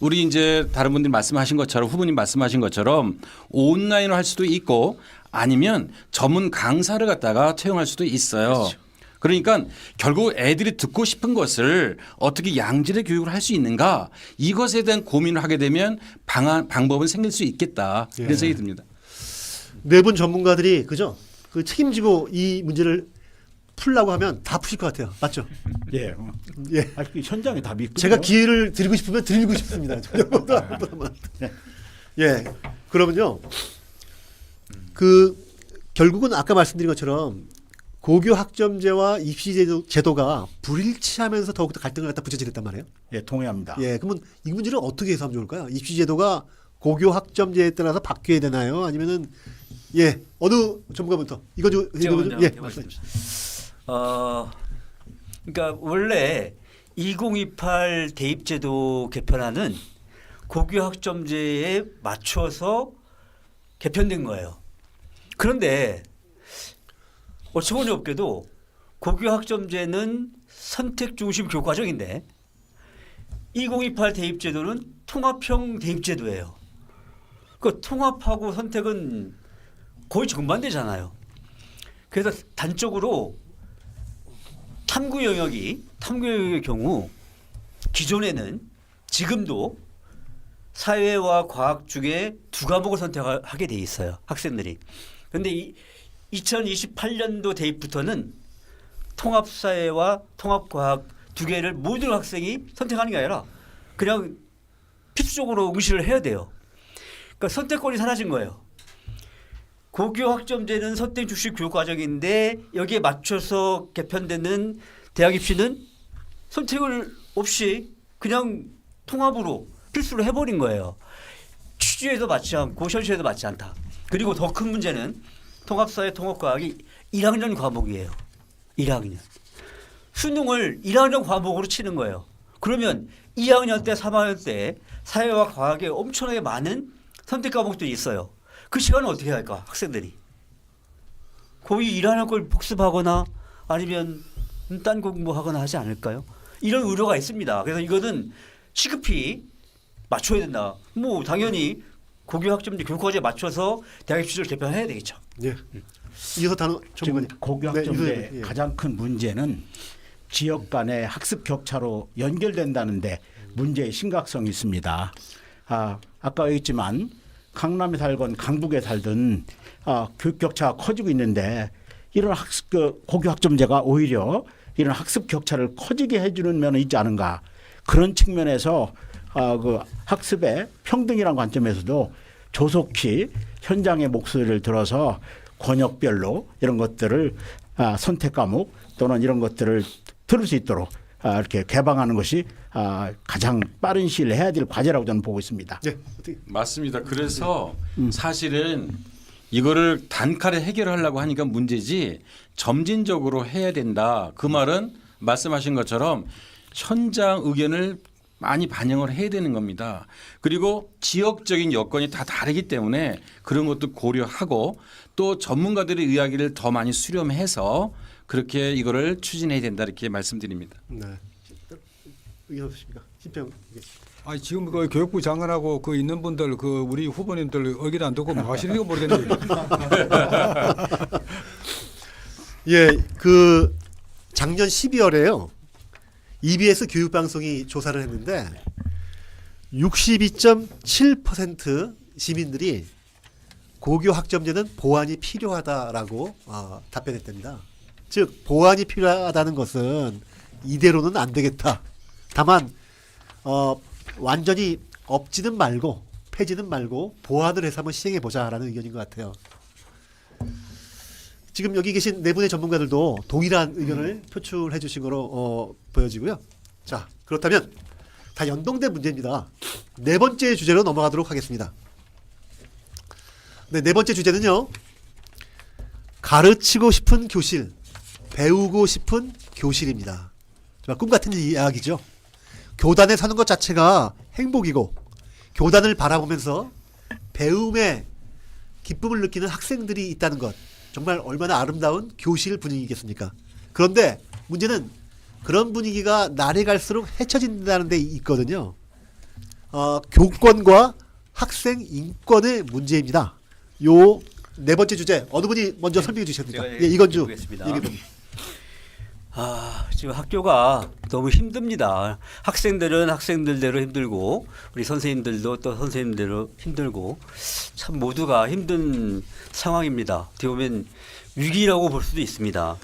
우리 이제 다른 분들이 말씀하신 것처럼 후보님 말씀하신 것처럼 온라인으로 할 수도 있고 아니면 전문 강사를 갖다가 채용할 수도 있어요. 그렇죠. 그러니까 결국 애들이 듣고 싶은 것을 어떻게 양질의 교육을 할 수 있는가 이것에 대한 고민을 하게 되면 방법은 생길 수 있겠다 이런 생각이 듭니다. 네 분 전문가들이 그죠? 그 책임지고 이 문제를 풀라고 하면 다 푸실 것 같아요. 맞죠? 예. 예. 현장에 답이 있거든요. 제가 기회를 드리고 싶으면 드리고 싶습니다. 예. 그러면요. 결국은 아까 말씀드린 것처럼 고교 학점제와 입시 제도가 불일치하면서 더욱더 갈등을 갖다 부채질했단 말이에요. 예, 동의합니다. 예. 그러면 이 문제를 어떻게 해소하면 좋을까요? 입시 제도가 고교 학점제에 따라서 바뀌어야 되나요? 아니면은 예 어느 전문가부터 이거 제가 먼저 예 해보겠습니다. 그러니까 원래 2028 대입제도 개편안은 고교 학점제에 맞춰서 개편된 거예요. 그런데 어처구니 없게도 고교학점제는 선택 중심 교육 과정인데 2028 대입제도는 통합형 대입제도예요. 그 통합하고 선택은 거의 정반대잖아요. 그래서 단적으로 탐구 영역의 경우 기존에는 지금도 사회와 과학 중에 두 과목을 선택하게 돼 있어요. 학생들이. 그런데 2028년도 대입부터는 통합사회와 통합과학 두 개를 모든 학생이 선택하는 게 아니라 그냥 필수적으로 응시를 해야 돼요. 그러니까 선택권이 사라진 거예요. 고교 학점제는 선택 중심 교육 과정인데 여기에 맞춰서 개편되는 대학 입시는 선택을 없이 그냥 통합으로 필수로 해버린 거예요. 취지에도 맞지 않고 현실에도 맞지 않다. 그리고 더 큰 문제는 통합사회 통합과학이 1학년 과목이에요. 1학년. 수능을 1학년 과목으로 치는 거예요. 그러면 2학년 때 3학년 때 사회와 과학에 엄청나게 많은 선택 과목들이 있어요. 그 시간은 어떻게 할까 학생들이. 거의 1학년 걸 복습하거나 아니면 딴 공부하거나 하지 않을까요? 이런 우려가 있습니다. 그래서 이거는 시급히 맞춰야 된다. 뭐 당연히 고교 학점제 교육과제에 맞춰서 대학 입시를 개편해야 되겠죠. 예. 이어서 단어 지금 전문가님. 고교 네, 학점제 예. 가장 큰 문제는 지역 간의 학습 격차로 연결된다는데 문제의 심각성이 있습니다. 아까 얘기했지만 강남에 살건 강북에 살든 교육 격차가 커지고 있는데 이런 고교 학점제가 오히려 이런 학습 격차를 커지게 해주는 면은 있지 않은가. 그런 측면에서 그 학습의 평등이라는 관점에서도 조속히 현장의 목소리를 들어서 권역별로 이런 것들을 선택 과목 또는 이런 것들을 들을 수 있도록 이렇게 개방하는 것이 가장 빠른 시일 해야 될 과제라고 저는 보고 있습니다. 네. 어떻게 맞습니다. 그래서 사실은 이거를 단칼에 해결하려고 하니까 문제지 점진적으로 해야 된다. 그 말은 말씀하신 것처럼 현장 의견을 많이 반영을 해야 되는 겁니다. 그리고 지역적인 여건이 다 다르기 때문에 그런 것도 고려하고 또 전문가들의 이야기를 더 많이 수렴해서 그렇게 이거를 추진해야 된다 이렇게 말씀드립니다. 네. 의견 없으십니까? 신평. 아니 지금 그 교육부 장관하고 그 있는 분들 그 우리 후보님들 의견 안 듣고 뭐 하시는지 모르겠네요. 예, 그 작년 12월에요. EBS 교육방송이 조사를 했는데 62.7% 시민들이 고교 학점제는 보완이 필요하다라고 답변했답니다. 즉 보완이 필요하다는 것은 이대로는 안 되겠다. 다만 완전히 없지는 말고 폐지는 말고 보완을 해서 한번 시행해 보자라는 의견인 것 같아요. 지금 여기 계신 네 분의 전문가들도 동일한 의견을 표출해 주신 거로 보여지고요. 자, 그렇다면 다 연동된 문제입니다. 네 번째 주제로 넘어가도록 하겠습니다. 네, 네 번째 주제는요. 가르치고 싶은 교실, 배우고 싶은 교실입니다. 정말 꿈 같은 이야기죠. 교단에 사는 것 자체가 행복이고 교단을 바라보면서 배움의 기쁨을 느끼는 학생들이 있다는 것. 정말 얼마나 아름다운 교실 분위기겠습니까? 그런데 문제는 그런 분위기가 날이 갈수록 헤쳐진다는 데 있거든요. 교권과 학생 인권의 문제입니다. 요 네 번째 주제 어느 분이 먼저 설명해 주셨습니까? 예, 이건주 해보겠습니다. 얘기해 지금 학교가 너무 힘듭니다. 학생들은 학생들대로 힘들고 우리 선생님들도 또 선생님대로 힘들고 참 모두가 힘든 상황입니다. 어떻게 보면 위기라고 볼 수도 있습니다.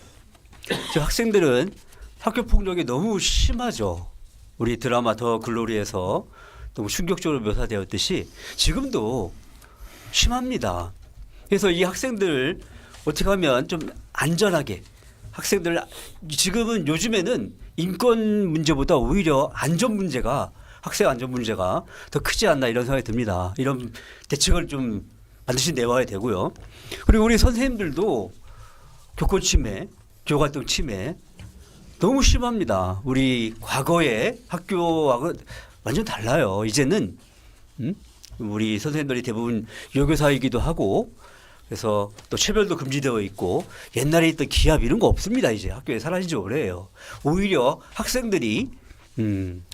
지금 학생들은 학교 폭력이 너무 심하죠. 우리 드라마 더 글로리에서 너무 충격적으로 묘사되었듯이 지금도 심합니다. 그래서 이 학생들 어떻게 하면 좀 안전하게 학생들 지금은 요즘에는 인권 문제보다 오히려 안전 문제가 학생 안전 문제가 더 크지 않나 이런 생각이 듭니다. 이런 대책을 좀 반드시 내와야 되고요. 그리고 우리 선생님들도 교권 침해, 교육활동 침해 너무 심합니다. 우리 과거의 학교하고 완전 달라요. 이제는 우리 선생님들이 대부분 여교사이기도 하고 그래서 또 체별도 금지되어 있고 옛날에 있던 기합 이런 거 없습니다. 이제 학교에 사라진 지 오래예요. 오히려 학생들이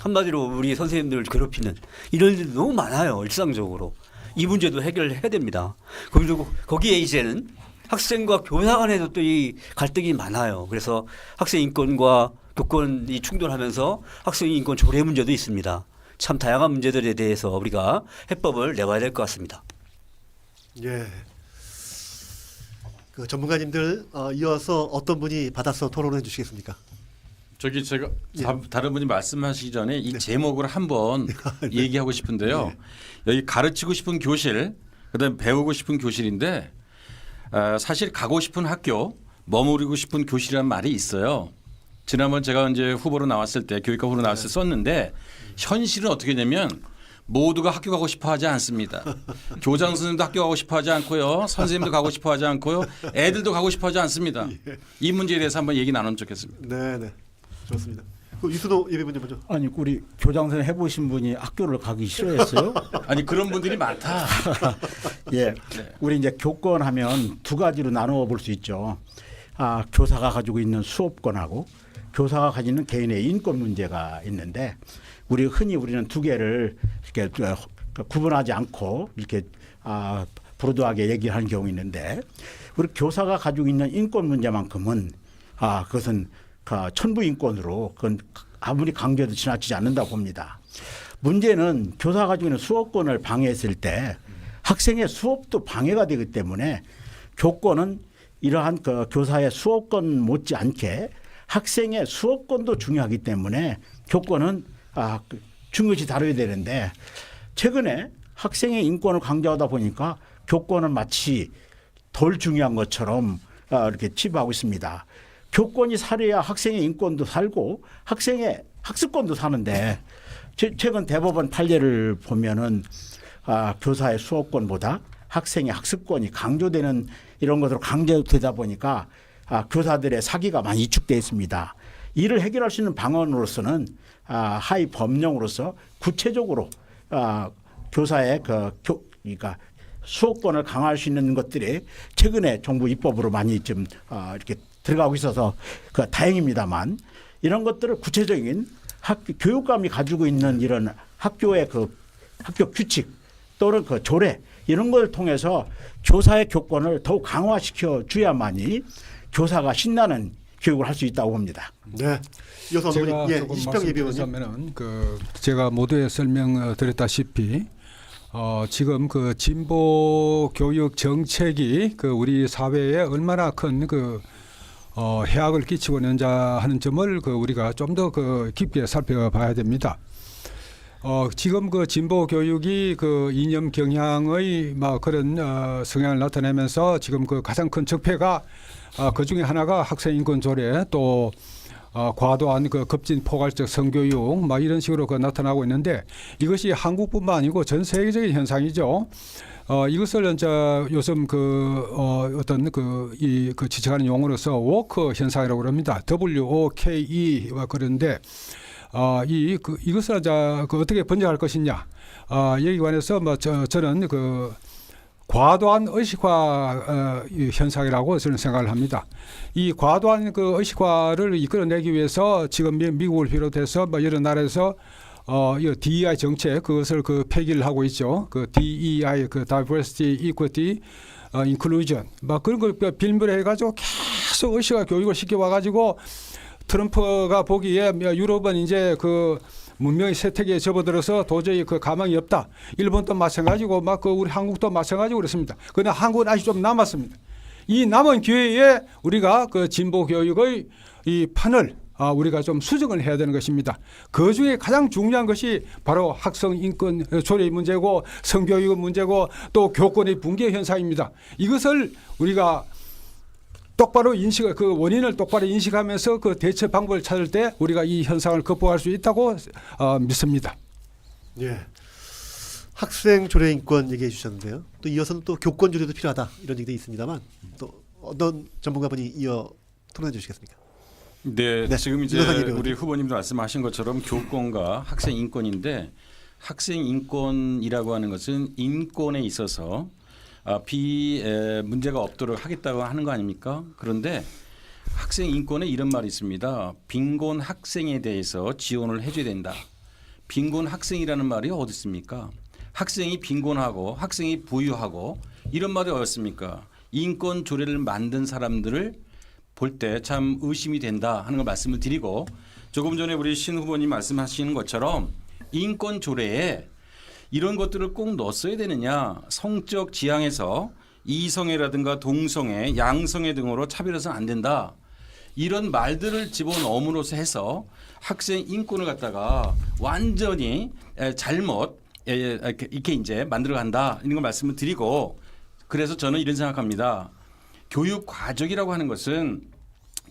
한마디로 우리 선생님들을 괴롭히는 이런 일도 너무 많아요. 일상적으로. 이 문제도 해결해야 됩니다. 그리고 거기에 이제는 학생과 교사 간에도 또 이 갈등이 많아요. 그래서 학생 인권과 교권이 충돌하면서 학생 인권 조례 문제도 있습니다. 참 다양한 문제들에 대해서 우리가 해법을 내봐야 될 것 같습니다. 예. 그 전문가님들 이어서 어떤 분이 받아서 토론해 주시겠습니까? 저기 제가 예. 다른 분이 말씀하시기 전에 이 네. 제목을 한번 얘기하고 싶은데요. 네. 여기 가르치고 싶은 교실, 그다음에 배우고 싶은 교실인데 사실 가고 싶은 학교, 머무르고 싶은 교실이라는 말이 있어요. 지난번 제가 이제 후보로 나왔을 때 교육과 후보로 나왔을 때 썼는데 현실은 어떻게 되냐면 모두가 학교 가고 싶어 하지 않습니다. 교장 선생님도 학교 가고 싶어 하지 않고요. 선생님도 가고 싶어 하지 않고요. 애들도 가고 싶어 하지 않습니다. 이 문제에 대해서 한번 얘기 나누면 좋겠습니다. 네, 네. 좋습니다. 그 이순호 예비군님 먼저. 아니 우리 교장 선생 해보신 분이 학교를 가기 싫어했어요? 아니 그런 분들이 많다. 예, 우리 이제 교권하면 두 가지로 나누어 볼 수 있죠. 교사가 가지고 있는 수업권하고 교사가 가지는 개인의 인권 문제가 있는데 우리는 두 개를 이렇게 구분하지 않고 이렇게 브로드하게 얘기하는 경우 있는데 우리 교사가 가지고 있는 인권 문제만큼은 그것은 천부 인권으로 그건 아무리 강조해도 지나치지 않는다고 봅니다. 문제는 교사가 가지고 있는 수업권을 방해했을 때 학생의 수업도 방해가 되기 때문에 교권은 이러한 그 교사의 수업권 못지않게 학생의 수업권도 중요하기 때문에 교권은 중요시 다뤄야 되는데 최근에 학생의 인권을 강조하다 보니까 교권은 마치 덜 중요한 것처럼 이렇게 치부하고 있습니다. 교권이 살아야 학생의 인권도 살고 학생의 학습권도 사는데 최근 대법원 판례를 보면은 교사의 수업권보다 학생의 학습권이 강조되는 이런 것으로 강조되다 보니까 교사들의 사기가 많이 위축되어 있습니다. 이를 해결할 수 있는 방안으로서는 하위 법령으로서 구체적으로 교사의 그러니까 수업권을 강화할 수 있는 것들이 최근에 정부 입법으로 많이 좀 이렇게 들어가고 있어서 다행입니다만 이런 것들을 구체적인 교육감이 가지고 있는 이런 학교의 학교 규칙 또는 조례 이런 걸 통해서 교사의 교권을 더욱 강화시켜 줘야만이 교사가 신나는 교육을 할 수 있다고 봅니다. 네. 이어서 제가 예, 조금 이시평 예비군님. 말씀드리자면은 제가 모두에 설명드렸다시피 지금 진보 교육 정책이 우리 사회에 얼마나 큰 해악을 끼치고 있는지 하는 점을 우리가 좀 더 깊게 살펴봐야 됩니다. 지금 진보 교육이 이념 경향의 그런 성향을 나타내면서 지금 가장 큰 적폐가 그 중에 하나가 학생 인권 조례 또 과도한 급진 포괄적 성교육 이런 식으로 나타나고 있는데 이것이 한국뿐만 아니고 전 세계적인 현상이죠. 이것을 요즘 어떤 지적하는 용어로서 워크 현상이라고 그럽니다. WOKE 그런데 이것을 어떻게 번역할 것이냐 여기 관해서 저는 과도한 의식화 현상이라고 저는 생각을 합니다. 이 과도한 의식화를 이끌어내기 위해서 지금 미국을 비롯해서 여러 나라에서 이 DEI 정책 그것을 폐기를 하고 있죠. DEI Diversity, Equity, Inclusion 그런 걸 빌미를 해가지고 계속 의식화 교육을 시켜와가지고 트럼프가 보기에 유럽은 이제 문명의 세태기에 접어들어서 도저히 가망이 없다. 일본도 마찬가지고 우리 한국도 마찬가지고 그렇습니다. 그러나 한국은 아직 좀 남았습니다. 이 남은 기회에 우리가 진보 교육의 이 판을 우리가 좀 수정을 해야 되는 것입니다. 그 중에 가장 중요한 것이 바로 학생 인권 조례의 문제고 성교육의 문제고 또 교권의 붕괴 현상입니다. 이것을 우리가 똑바로 원인을 똑바로 인식하면서 대처 방법을 찾을 때 우리가 이 현상을 극복할 수 있다고 믿습니다. 예. 학생 조례 인권 얘기해 주셨는데요. 또 이어서는 또 교권 조례도 필요하다 이런 얘기도 있습니다만 또 어떤 전문가분이 이어 토론해 주시겠습니까? 네, 네. 지금 이제 이노상 예비군님. 우리 후보님도 말씀하신 것처럼 교권과 학생 인권인데 학생 인권이라고 하는 것은 인권에 있어서 문제가 없도록 하겠다고 하는 거 아닙니까? 그런데 학생 인권에 이런 말이 있습니다. 빈곤 학생에 대해서 지원을 해줘야 된다. 빈곤 학생이라는 말이 어디 있습니까? 학생이 빈곤하고 학생이 부유하고 이런 말이 어딨습니까? 인권 조례를 만든 사람들을 볼 때 참 의심이 된다 하는 걸 말씀을 드리고, 조금 전에 우리 신 후보님 말씀하시는 것처럼 인권 조례에 이런 것들을 꼭 넣었어야 되느냐. 성적 지향에서 이성애라든가 동성애, 양성애 등으로 차별해서는 안 된다. 이런 말들을 집어넣음으로써 해서 학생 인권을 갖다가 완전히 잘못 이렇게 이제 만들어 간다. 이런 걸 말씀을 드리고, 그래서 저는 이런 생각합니다. 교육 과정이라고 하는 것은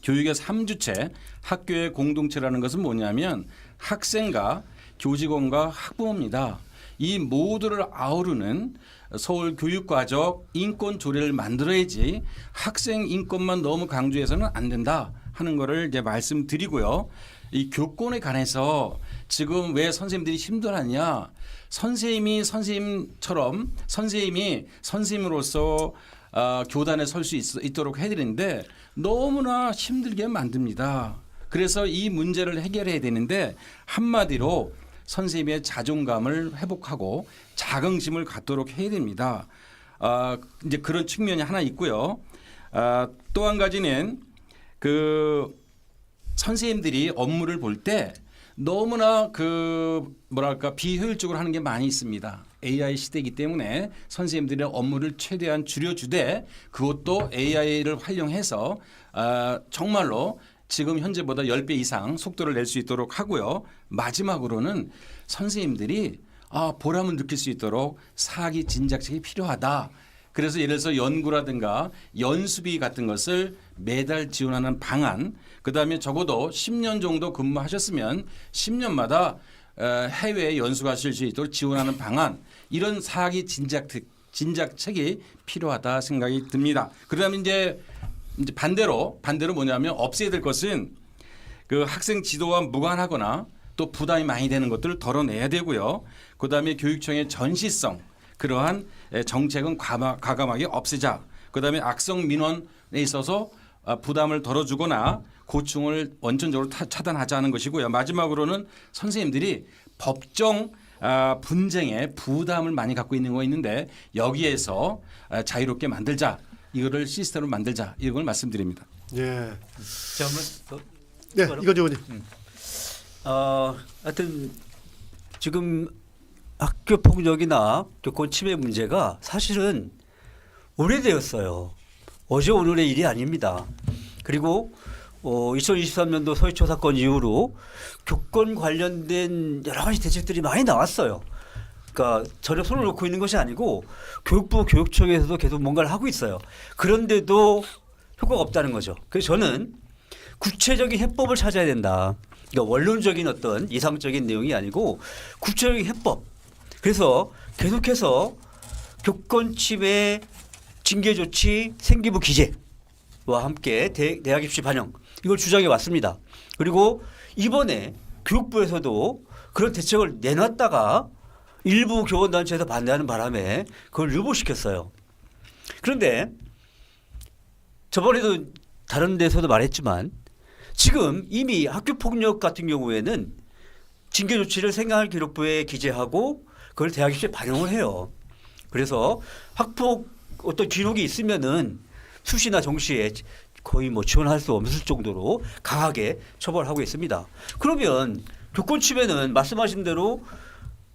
교육의 3주체, 학교의 공동체라는 것은 뭐냐면 학생과 교직원과 학부모입니다. 이 모두를 아우르는 서울 교육과정 인권 조례를 만들어야지 학생 인권만 너무 강조해서는 안 된다 하는 거를 이제 말씀드리고요. 이 교권에 관해서 지금 왜 선생님들이 힘들어하냐? 선생님이 선생님처럼 선생님이 선생님으로서 교단에 설 수 있도록 해드리는데 너무나 힘들게 만듭니다. 그래서 이 문제를 해결해야 되는데 한마디로 선생님의 자존감을 회복하고 자긍심을 갖도록 해야 됩니다. 이제 그런 측면이 하나 있고요. 또 한 가지는 그 선생님들이 업무를 볼 때 너무나 비효율적으로 하는 게 많이 있습니다. AI 시대이기 때문에 선생님들의 업무를 최대한 줄여주되 그것도 AI를 활용해서 정말로 지금 현재보다 10배 이상 속도를 낼 수 있도록 하고요. 마지막으로는 선생님들이 보람을 느낄 수 있도록 사기 진작책이 필요하다. 그래서 예를 들어서 연구라든가 연수비 같은 것을 매달 지원하는 방안, 그다음에 적어도 10년 정도 근무하셨으면 10년마다 해외에 연수 가실 수 있도록 지원하는 방안, 이런 사기 진작책이 필요하다 생각이 듭니다. 그다음에 이제 반대로 뭐냐면 없애야 될 것은 그 학생 지도와 무관하거나 또 부담이 많이 되는 것들을 덜어내야 되고요. 그다음에 교육청의 전시성, 그러한 정책은 과감하게 없애자. 그다음에 악성 민원에 있어서 부담을 덜어주거나 고충을 원천적으로 차단하자는 것이고요. 마지막으로는 선생님들이 법정 분쟁에 부담을 많이 갖고 있는 거 있는데 여기에서 자유롭게 만들자. 이거를 시스템으로 만들자. 이걸 말씀드립니다. 예. 제가 한번 더 네, 이건재 의원님. 하여튼 지금 학교 폭력이나 교권 침해 문제가 사실은 오래되었어요. 어제 오늘의 일이 아닙니다. 그리고 2023년도 서희초 사건 이후로 교권 관련된 여러 가지 대책들이 많이 나왔어요. 그러니까 전혀 손을 놓고 있는 것이 아니고 교육부 교육청에서도 계속 뭔가를 하고 있어요. 그런데도 효과가 없다는 거죠. 그래서 저는 구체적인 해법을 찾아야 된다. 그러니까 원론적인 어떤 이상적인 내용이 아니고 구체적인 해법. 그래서 계속해서 교권 침해 징계 조치 생기부 기재와 함께 대학 입시 반영, 이걸 주장해 왔습니다. 그리고 이번에 교육부에서도 그런 대책을 내놨다가 일부 교원단체에서 반대하는 바람에 그걸 유보시켰어요. 그런데 저번에도 다른 데서도 말했지만 지금 이미 학교폭력 같은 경우에는 징계 조치를 생활기록부에 기재하고 그걸 대학 입시에 반영을 해요. 그래서 학폭 어떤 기록이 있으면은 수시나 정시에 거의 지원할 수 없을 정도로 강하게 처벌하고 있습니다. 그러면 교권 침해는 말씀하신 대로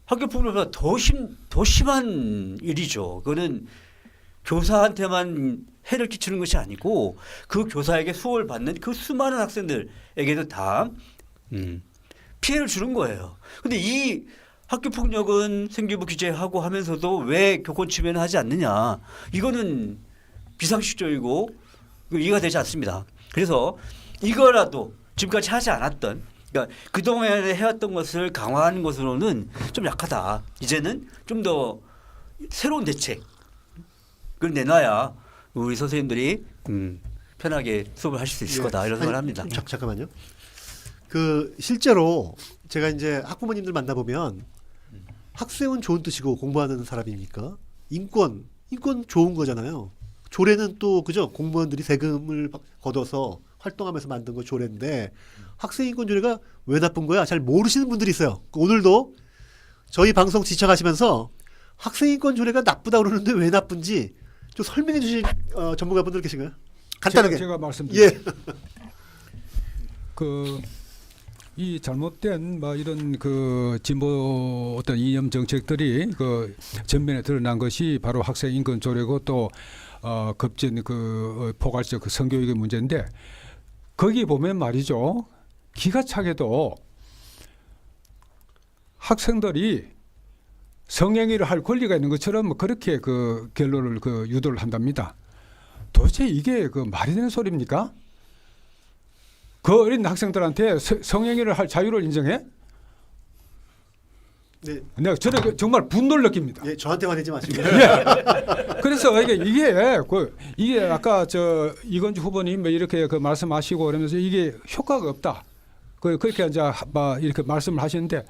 학교 폭력보다 더 심한 일이죠. 그거는 교사한테만 해를 끼치는 것이 아니고 그 교사에게 수업을 받는 그 수많은 학생들에게도 다 피해를 주는 거예요. 그런데 이 학교 폭력은 생기부 규제하고 하면서도 왜 교권 침해는 하지 않느냐? 이거는 비상식적이고 이해가 되지 않습니다. 그래서 이거라도 지금까지 하지 않았던, 그러니까 그동안에 해왔던 것을 강화하는 것으로는 좀 약하다. 이제는 좀 더 새로운 대책을 내놔야 우리 선생님들이 편하게 수업을 하실 수 있을 거다 이런 생각을 합니다. 잠깐만요. 그 실제로 제가 이제 학부모님들 만나보면 학생은 좋은 뜻이고 공부하는 사람이니까 인권 좋은 거잖아요. 조례는 또 그죠? 공무원들이 세금을 걷어서 활동하면서 만든 거 조례인데 학생 인권 조례가 왜 나쁜 거야? 잘 모르시는 분들이 있어요. 오늘도 저희 방송 지쳐가시면서 학생 인권 조례가 나쁘다 그러는데 왜 나쁜지 좀 설명해 주실 전문가분들 계신가요? 간단하게. 제가 말씀드릴게요. 예. 이 잘못된 뭐 이런 그 진보 어떤 이념 정책들이 그 전면에 드러난 것이 바로 학생 인권 조례고 또 급진 그 포괄적 그 성교육의 문제인데 거기 보면 말이죠. 기가 차게도 학생들이 성행위를 할 권리가 있는 것처럼 그렇게 그 결론을 그 유도를 한답니다. 도대체 이게 그 말이 되는 소리입니까? 그 어린 학생들한테 성행위를 할 자유를 인정해? 네. 내가 저는 정말 분노를 느낍니다. 예, 저한테 화내지 마시고. 그래서 이게 아까 저 이건주 후보님 뭐 이렇게 그 말씀하시고 그러면서 이게 효과가 없다. 그렇게 이제 막 이렇게 말씀을 하시는데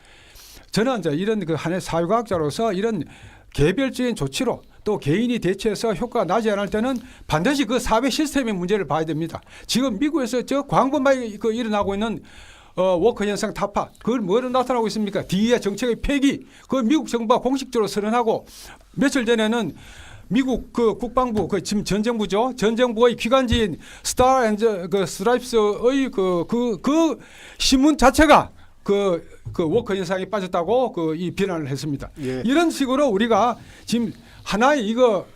저는 이제 이런 그 한해 사회과학자로서 이런 개별적인 조치로 또 개인이 대처해서 효과가 나지 않을 때는 반드시 그 사회 시스템의 문제를 봐야 됩니다. 지금 미국에서 저 광범위하게 그 일어나고 있는 워커 현상 타파 그걸 뭐로 나타나고 있습니까? DEI 정책의 폐기 그걸 미국 정부가 공식적으로 선언하고 며칠 전에는 미국 그 국방부 그 지금 전 정부죠. 전 정부의 기관지인 스타 앤 그 스트라이프스의 그 신문 자체가 그 워커 현상이 빠졌다고 이 비난을 했습니다. 예. 이런 식으로 우리가 지금 하나의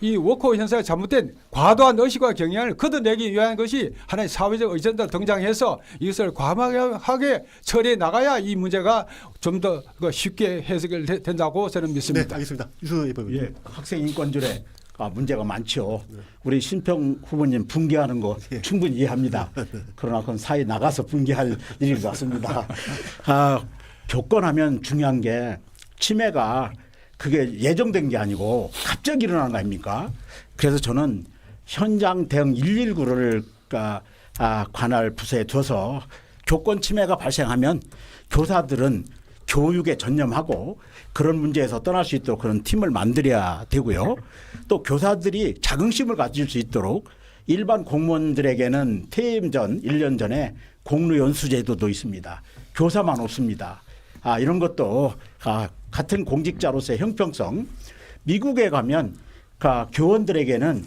이 워커 현상의 잘못된 과도한 의식과 경향을 걷어내기 위한 것이 하나의 사회적 의전도 등장해서 이것을 과감하게 처리해 나가야 이 문제가 좀 더 쉽게 해석된다고 저는 네, 믿습니다. 알겠습니다. 유승호 예법님. 예, 학생 인권 조례 문제가 많죠. 우리 신평 후보님 붕괴하는 거 충분히 이해합니다. 그러나 그건 사회 나가서 붕괴할 일인 것 같습니다. 교권하면 중요한 게 치매가 그게 예정된 게 아니고 갑자기 일어나는 거 아닙니까? 그래서 저는 현장 대응 119를 관할 부서에 둬서 교권 침해가 발생하면 교사들은 교육에 전념하고 그런 문제에서 떠날 수 있도록 그런 팀을 만들어야 되고요. 또 교사들이 자긍심을 가질 수 있도록 일반 공무원들에게는 퇴임 전 1년 전에 공로연수제도도 있습니다. 교사만 없습니다. 이런 것도 같은 공직자로서의 형평성. 미국에 가면 교원들에게는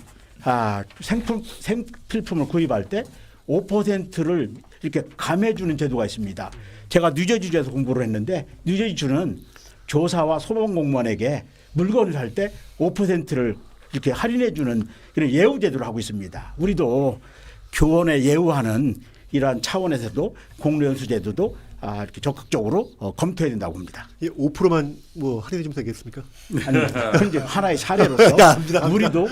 생필품을 구입할 때 5%를 이렇게 감해 주는 제도가 있습니다. 제가 뉴저지주에서 공부를 했는데 뉴저지주는 교사와 소방 공무원에게 물건을 살 때 5%를 이렇게 할인해 주는 이런 예우 제도를 하고 있습니다. 우리도 교원에 예우하는 이러한 차원에서도 공로연수 제도도 이렇게 적극적으로 검토해야 된다고 봅니다. 예, 5%만 뭐 할인해 주면 되겠습니까? 아닙니다. 그런데 하나의 사례로서 우리도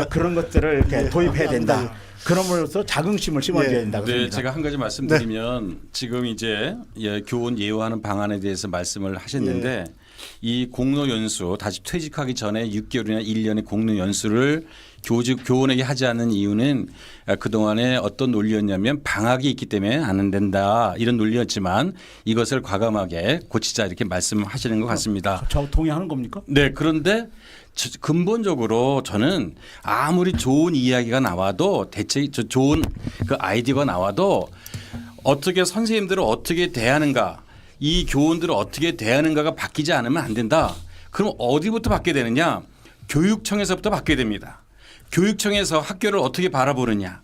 그런 것들을 이렇게 도입해야 된다. 그럼으로써 자긍심을 심어줘야 된다고 네, 생각합니다. 제가 한 가지 말씀드리면 지금 이제 교원 예우하는 방안에 대해서 말씀을 하셨는데 이 공로연수 다시 퇴직하기 전에 6개월이나 1년의 공로연수를 교원에게 하지 않는 이유는 그동안에 어떤 논리였냐면 방학이 있기 때문에 안 된다 이런 논리였지만 이것을 과감하게 고치자 이렇게 말씀하시는 것 같습니다. 저 동의하는 겁니까? 네, 그런데 근본적으로 저는 아무리 좋은 이야기가 나와도 대체 좋은 그 아이디어가 나와도 어떻게 선생님들을 어떻게 대하는가 이 교원들을 어떻게 대하는가가 바뀌지 않으면 안 된다. 그럼 어디부터 바뀌게 되느냐? 교육청에서부터 바뀌게 됩니다. 교육청에서 학교를 어떻게 바라보느냐.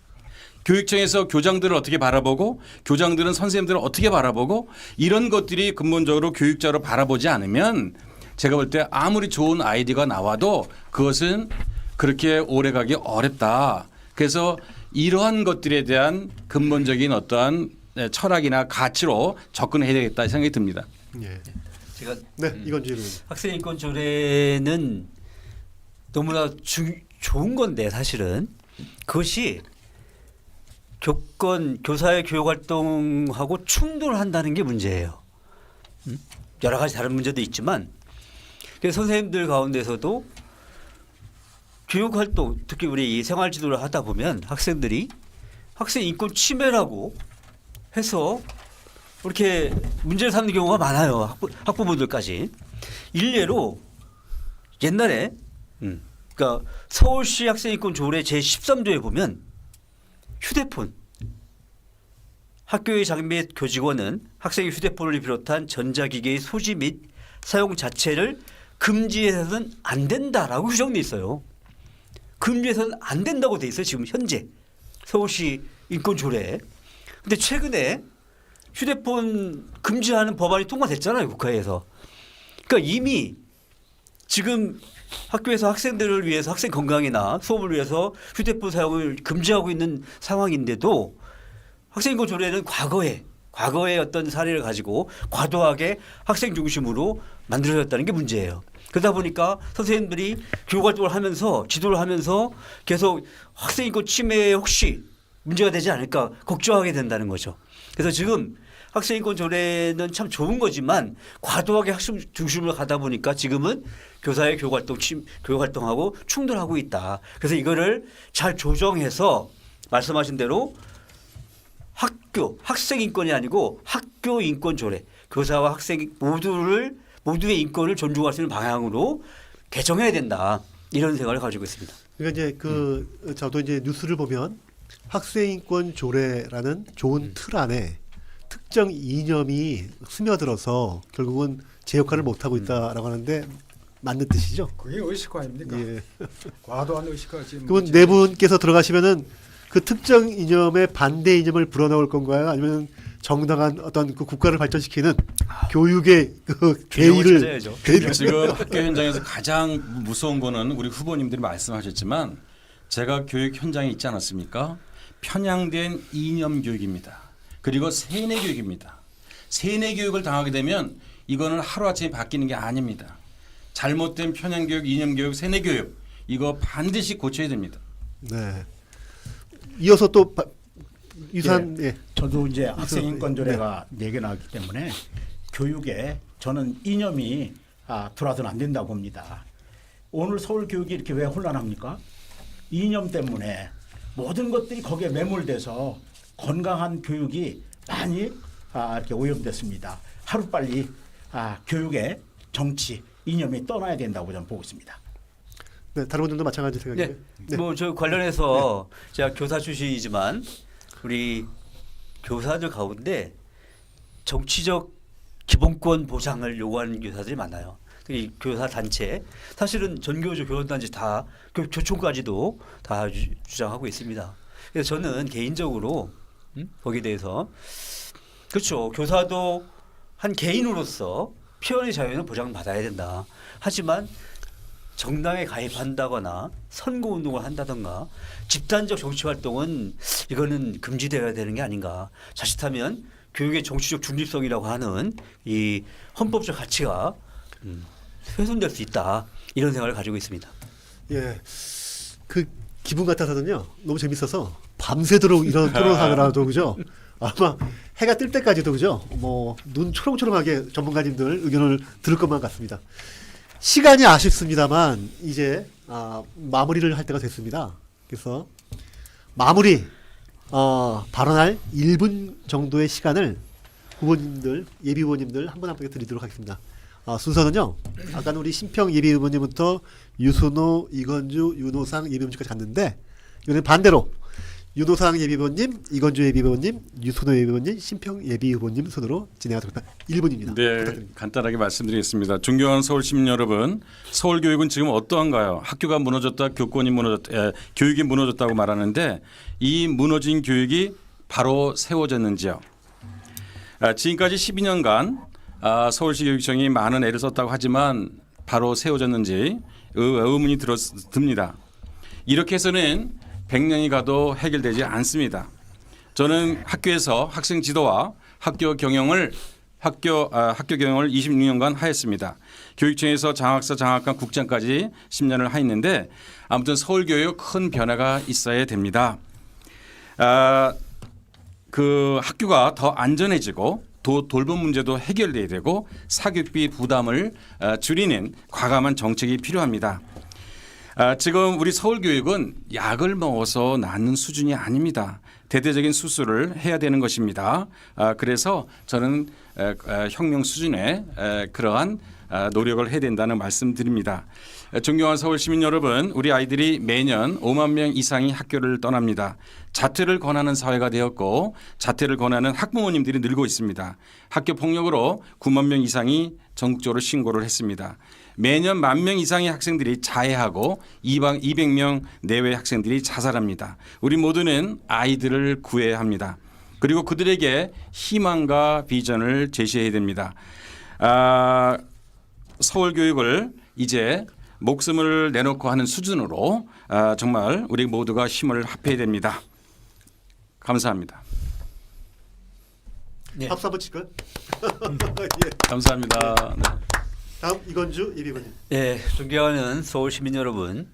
교육청에서 교장들을 어떻게 바라보고 교장들은 선생님들을 어떻게 바라보고 이런 것들이 근본적으로 교육자로 바라보지 않으면 제가 볼 때 아무리 좋은 아이디어가 나와도 그것은 그렇게 오래가기 어렵다. 그래서 이러한 것들에 대한 근본적인 어떠한 철학이나 가치로 접근해야 되겠다 생각이 듭니다. 예. 제가 네, 이건주 의원님. 학생 인권 조례는 너무나 좋은 건데 사실은 그것이 교사의 교육 활동하고 충돌한다는 게 문제예요. 여러 가지 다른 문제도 있지만 그래서 선생님들 가운데서도 교육 활동 특히 우리 이 생활 지도를 하다 보면 학생들이 학생 인권 침해라고 해서 이렇게 문제를 삼는 경우가 많아요. 학부모들까지. 일례로 옛날에 그러니까 서울시 학생인권 조례 제13조에 보면 휴대폰 학교의 장비 및 교직원은 학생의 휴대폰을 비롯한 전자기기의 소지 및 사용 자체를 금지해서는 안 된다라고 규정돼 있어요. 금지해서는 안 된다고 돼 있어요. 지금 현재 서울시 인권 조례에. 근데 최근에 휴대폰 금지하는 법안이 통과됐잖아요. 국회에서. 그러니까 이미 지금 학교에서 학생들을 위해서 학생 건강이나 수업을 위해서 휴대폰 사용을 금지하고 있는 상황인데도 학생인권 조례는 과거의 어떤 사례를 가지고 과도하게 학생 중심으로 만들어졌다는 게 문제예요. 그러다 보니까 선생님들이 교육활동을 하면서 지도를 하면서 계속 학생인권 침해에 혹시 문제가 되지 않을까 걱정하게 된다는 거죠. 그래서 지금 학생인권 조례는 참 좋은 거지만 과도하게 학생 중심으로 가다 보니까 지금은 교사의 교육활동하고 충돌하고 있다. 그래서 이거를 잘 조정해서 말씀하신 대로 학생인권이 아니고 학교인권 조례, 교사와 학생 모두의 인권을 존중할 수 있는 방향으로 개정해야 된다. 이런 생각을 가지고 있습니다. 그러니까 이제 저도 이제 뉴스를 보면 학생인권 조례라는 좋은 틀 안에 특정 이념이 스며들어서 결국은 제 역할을 못 하고 있다라고 하는데 맞는 뜻이죠? 그게 의식화 아닙니까? 예. 과도한 의식화 지금. 그러면 네 분께서 들어가시면은 그 특정 이념의 반대 이념을 불어넣을 건가요? 아니면 정당한 어떤 그 국가를 발전시키는 교육의 그 균형을 대의를 찾아야죠. 지금 학교 현장에서 가장 무서운 거는 우리 후보님들이 말씀하셨지만 제가 교육 현장에 있지 않았습니까? 편향된 이념 교육입니다. 그리고 세뇌 교육입니다. 세뇌 교육을 당하게 되면 이거는 하루아침에 바뀌는 게 아닙니다. 잘못된 편향 교육, 이념 교육, 세뇌 교육 이거 반드시 고쳐야 됩니다. 네. 이어서 또 유산 예. 저도 이제 학생인권 조례가 4개 나왔기 때문에 교육에 저는 이념이 들어와서는 안 된다고 봅니다. 오늘 서울 교육이 이렇게 왜 혼란합니까? 이념 때문에 모든 것들이 거기에 매몰돼서 건강한 교육이 많이 이렇게 오염됐습니다. 하루빨리 교육의 정치, 이념이 떠나야 된다고 저는 보고 있습니다. 네, 다른 분들도 마찬가지 생각이에요. 네. 네. 뭐 저 관련해서 제가 교사 출신이지만 우리 교사들 가운데 정치적 기본권 보장을 요구하는 교사들이 많아요. 이 교사 단체 사실은 전교조 교원단체 다 교총까지도 다 주장하고 있습니다. 그래서 저는 개인적으로 거기에 대해서 그렇죠. 교사도 한 개인으로서 표현의 자유는 보장받아야 된다. 하지만 정당에 가입한다거나 선거운동을 한다든가 집단적 정치활동은 이거는 금지되어야 되는 게 아닌가. 자칫하면 교육의 정치적 중립성이라고 하는 이 헌법적 가치가 훼손될 수 있다. 이런 생각을 가지고 있습니다. 예. 그 기분 같아서는요. 너무 재밌어서 밤새도록 이런 토론을 하더라도 그죠? 아마 해가 뜰 때까지도 그죠? 뭐 눈 초롱초롱하게 전문가님들 의견을 들을 것만 같습니다. 시간이 아쉽습니다만 이제 마무리를 할 때가 됐습니다. 그래서 마무리 발언할 1분 정도의 시간을 후보님들 예비 후보님들 한 분 한 분께 드리도록 하겠습니다. 순서는요. 아까는 우리 심평 예비 후보님부터 유순호, 이건주, 윤호상 예비 후보님까지 갔는데 이번엔 반대로 윤호상 예비 후보님, 이건주 예비 후보님, 유순호 예비 후보님, 심평 예비 후보님 순으로 진행하도록 하겠습니다. 1분입니다. 네, 부탁드립니다. 간단하게 말씀드리겠습니다. 존경하는 서울 시민 여러분, 서울 교육은 지금 어떠한가요? 학교가 무너졌다, 교권이 무너졌다, 교육이 무너졌다고 말하는데 이 무너진 교육이 바로 세워졌는지요? 지금까지 12년간 서울시 교육청이 많은 애를 썼다고 하지만 바로 세워졌는지 의문이 듭니다. 이렇게 해서는 100년이 가도 해결되지 않습니다. 저는 학교에서 학생 지도와 학교 경영을 26년간 하였습니다. 교육청에서 장학사, 장학관, 국장까지 10년을 하였는데 아무튼 서울교육 큰 변화가 있어야 됩니다. 그 학교가 더 안전해지고 돌봄 문제도 해결돼야 되고 사교육비 부담을 줄이는 과감한 정책이 필요합니다. 지금 우리 서울교육은 약을 먹어서 낫는 수준이 아닙니다. 대대적인 수술을 해야 되는 것입니다. 그래서 저는 혁명 수준의 그러한 노력을 해야 된다는 말씀드립니다. 존경하는 서울 시민 여러분, 우리 아이들이 매년 5만 명 이상이 학교를 떠납니다. 자퇴를 권하는 사회가 되었고 자퇴를 권하는 학부모님들이 늘고 있습니다. 학교 폭력으로 9만 명 이상이 전국적으로 신고를 했습니다. 매년 1만 명 이상의 학생들이 자해하고 200명 내외의 학생들이 자살합니다. 우리 모두는 아이들을 구해야 합니다. 그리고 그들에게 희망과 비전을 제시해야 됩니다. 서울 교육을 이제 목숨을 내놓고 하는 수준으로 정말 우리 모두가 힘을 합해야 됩니다. 감사합니다. 네. 박수 한번 칠까요? 예. 감사합니다. 네. 다음 이건주 예비군님. 네, 존경하는 서울 시민 여러분,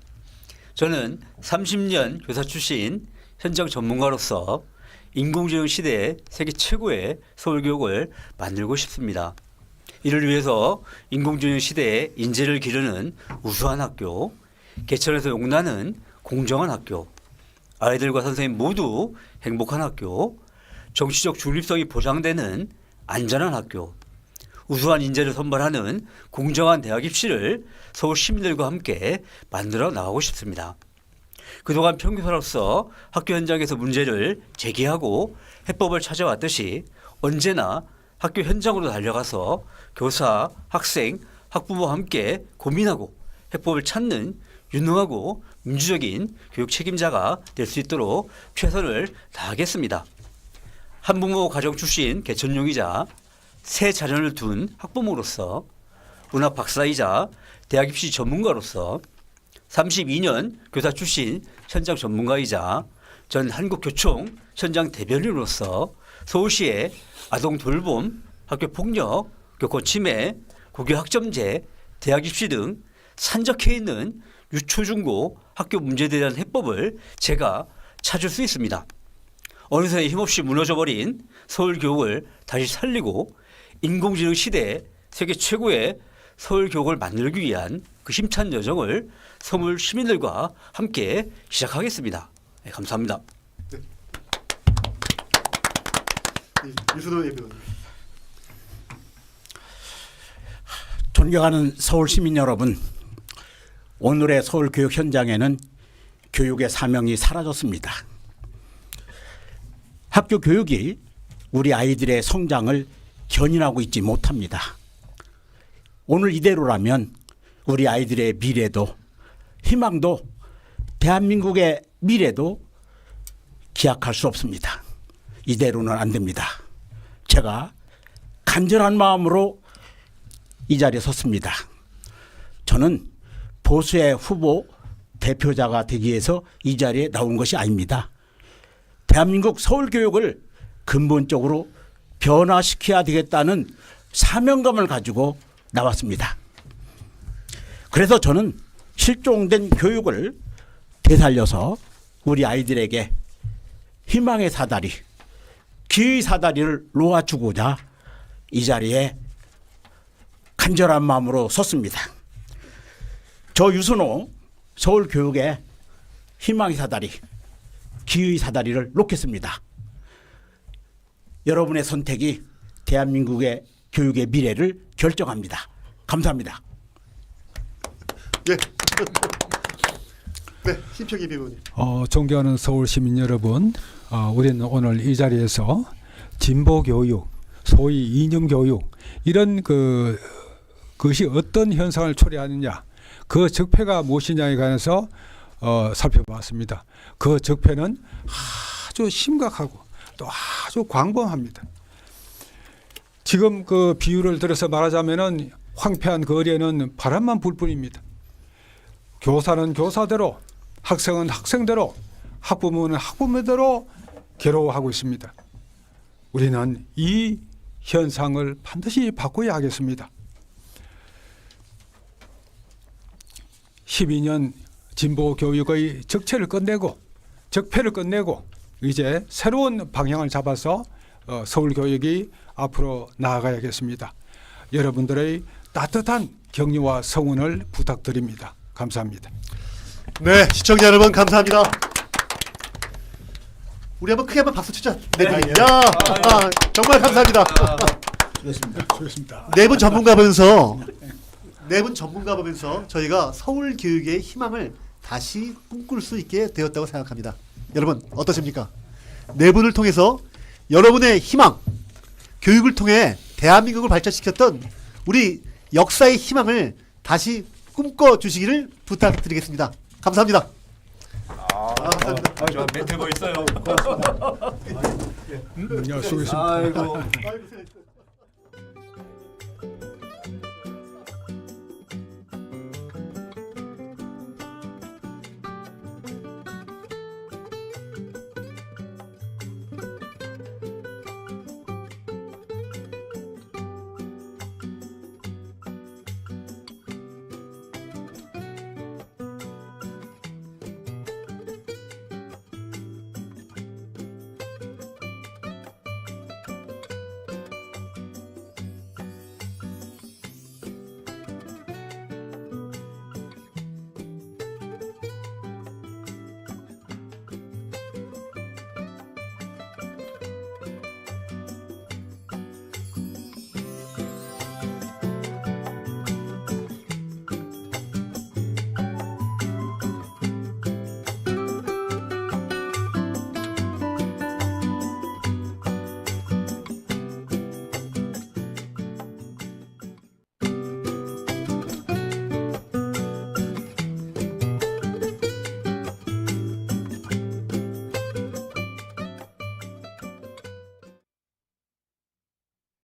저는 30년 교사 출신 현장 전문가로서 인공지능 시대의 세계 최고의 서울 교육을 만들고 싶습니다. 이를 위해서 인공지능 시대의 인재를 기르는 우수한 학교, 개천에서 용나는 공정한 학교, 아이들과 선생님 모두 행복한 학교, 정치적 중립성이 보장되는 안전한 학교, 우수한 인재를 선발하는 공정한 대학 입시를 서울 시민들과 함께 만들어 나가고 싶습니다. 그동안 평교사로서 학교 현장에서 문제를 제기하고 해법을 찾아왔듯이 언제나 학교 현장으로 달려가서 교사, 학생, 학부모와 함께 고민하고 해법을 찾는 유능하고 민주적인 교육 책임자가 될 수 있도록 최선을 다하겠습니다. 한부모 가정 출신 개천용이자 세 자녀를 둔 학부모로서 문학 박사이자 대학 입시 전문가로서 32년 교사 출신 현장 전문가이자 전 한국교총 현장 대변인으로서 서울시의 아동 돌봄, 학교 폭력, 교권 침해, 고교 학점제, 대학 입시 등 산적해 있는 유초중고 학교 문제에 대한 해법을 제가 찾을 수 있습니다. 어느새 힘없이 무너져버린 서울 교육을 다시 살리고 인공지능 시대에 세계 최고의 서울 교육을 만들기 위한 그 힘찬 여정을 서울 시민들과 함께 시작하겠습니다. 네, 감사합니다. 유순호 예비군님. 존경하는 서울 시민 여러분, 오늘의 서울 교육 현장에는 교육의 사명이 사라졌습니다. 학교 교육이 우리 아이들의 성장을 견인하고 있지 못합니다. 오늘 이대로라면 우리 아이들의 미래도 희망도 대한민국의 미래도 기약할 수 없습니다. 이대로는 안 됩니다. 제가 간절한 마음으로 이 자리에 섰습니다. 저는 보수의 후보 대표자가 되기 위해서 이 자리에 나온 것이 아닙니다. 대한민국 서울교육을 근본적으로 변화시켜야 되겠다는 사명감을 가지고 나왔습니다. 그래서 저는 실종된 교육을 되살려서 우리 아이들에게 희망의 사다리, 기회의 사다리를 놓아주고자 이 자리에 간절한 마음으로 섰습니다. 저 유순호 서울교육의 희망의 사다리, 기회의 사다리를 놓겠습니다. 여러분의 선택이 대한민국의 교육의 미래를 결정합니다. 감사합니다. 예. 네, 심평 예비군님. 존경하는 서울 시민 여러분, 우리는 오늘 이 자리에서 진보 교육, 소위 이념 교육 이런 그것이 어떤 현상을 초래하느냐, 그 적폐가 무엇이냐에 관해서 살펴봤습니다. 그 적폐는 아주 심각하고 또 아주 광범합니다. 지금 그 비유를 들어서 말하자면은 황폐한 거리에는 바람만 불 뿐입니다. 교사는 교사대로, 학생은 학생대로, 학부모는 학부모대로 괴로워하고 있습니다. 우리는 이 현상을 반드시 바꿔야 하겠습니다. 12년 진보 교육의 적폐를 끝내고 이제 새로운 방향을 잡아서 서울 교육이 앞으로 나아가야겠습니다. 여러분들의 따뜻한 격려와 성원을 부탁드립니다. 감사합니다. 네, 시청자 여러분 감사합니다. 우리 한번 크게 한번 박수 치자. 네, 야, 정말 감사합니다. 수고했습니다. 네 분 전문가면서 네 분 전문가 보면서 저희가 서울 교육의 희망을 다시 꿈꿀 수 있게 되었다고 생각합니다. 여러분 어떠십니까? 네 분을 통해서 여러분의 희망, 교육을 통해 대한민국을 발전시켰던 우리 역사의 희망을 다시 꿈꿔 주시기를 부탁드리겠습니다. 감사합니다. 저 멘트 뭐 있어요? 수고했습니다. 아이고. 아이고,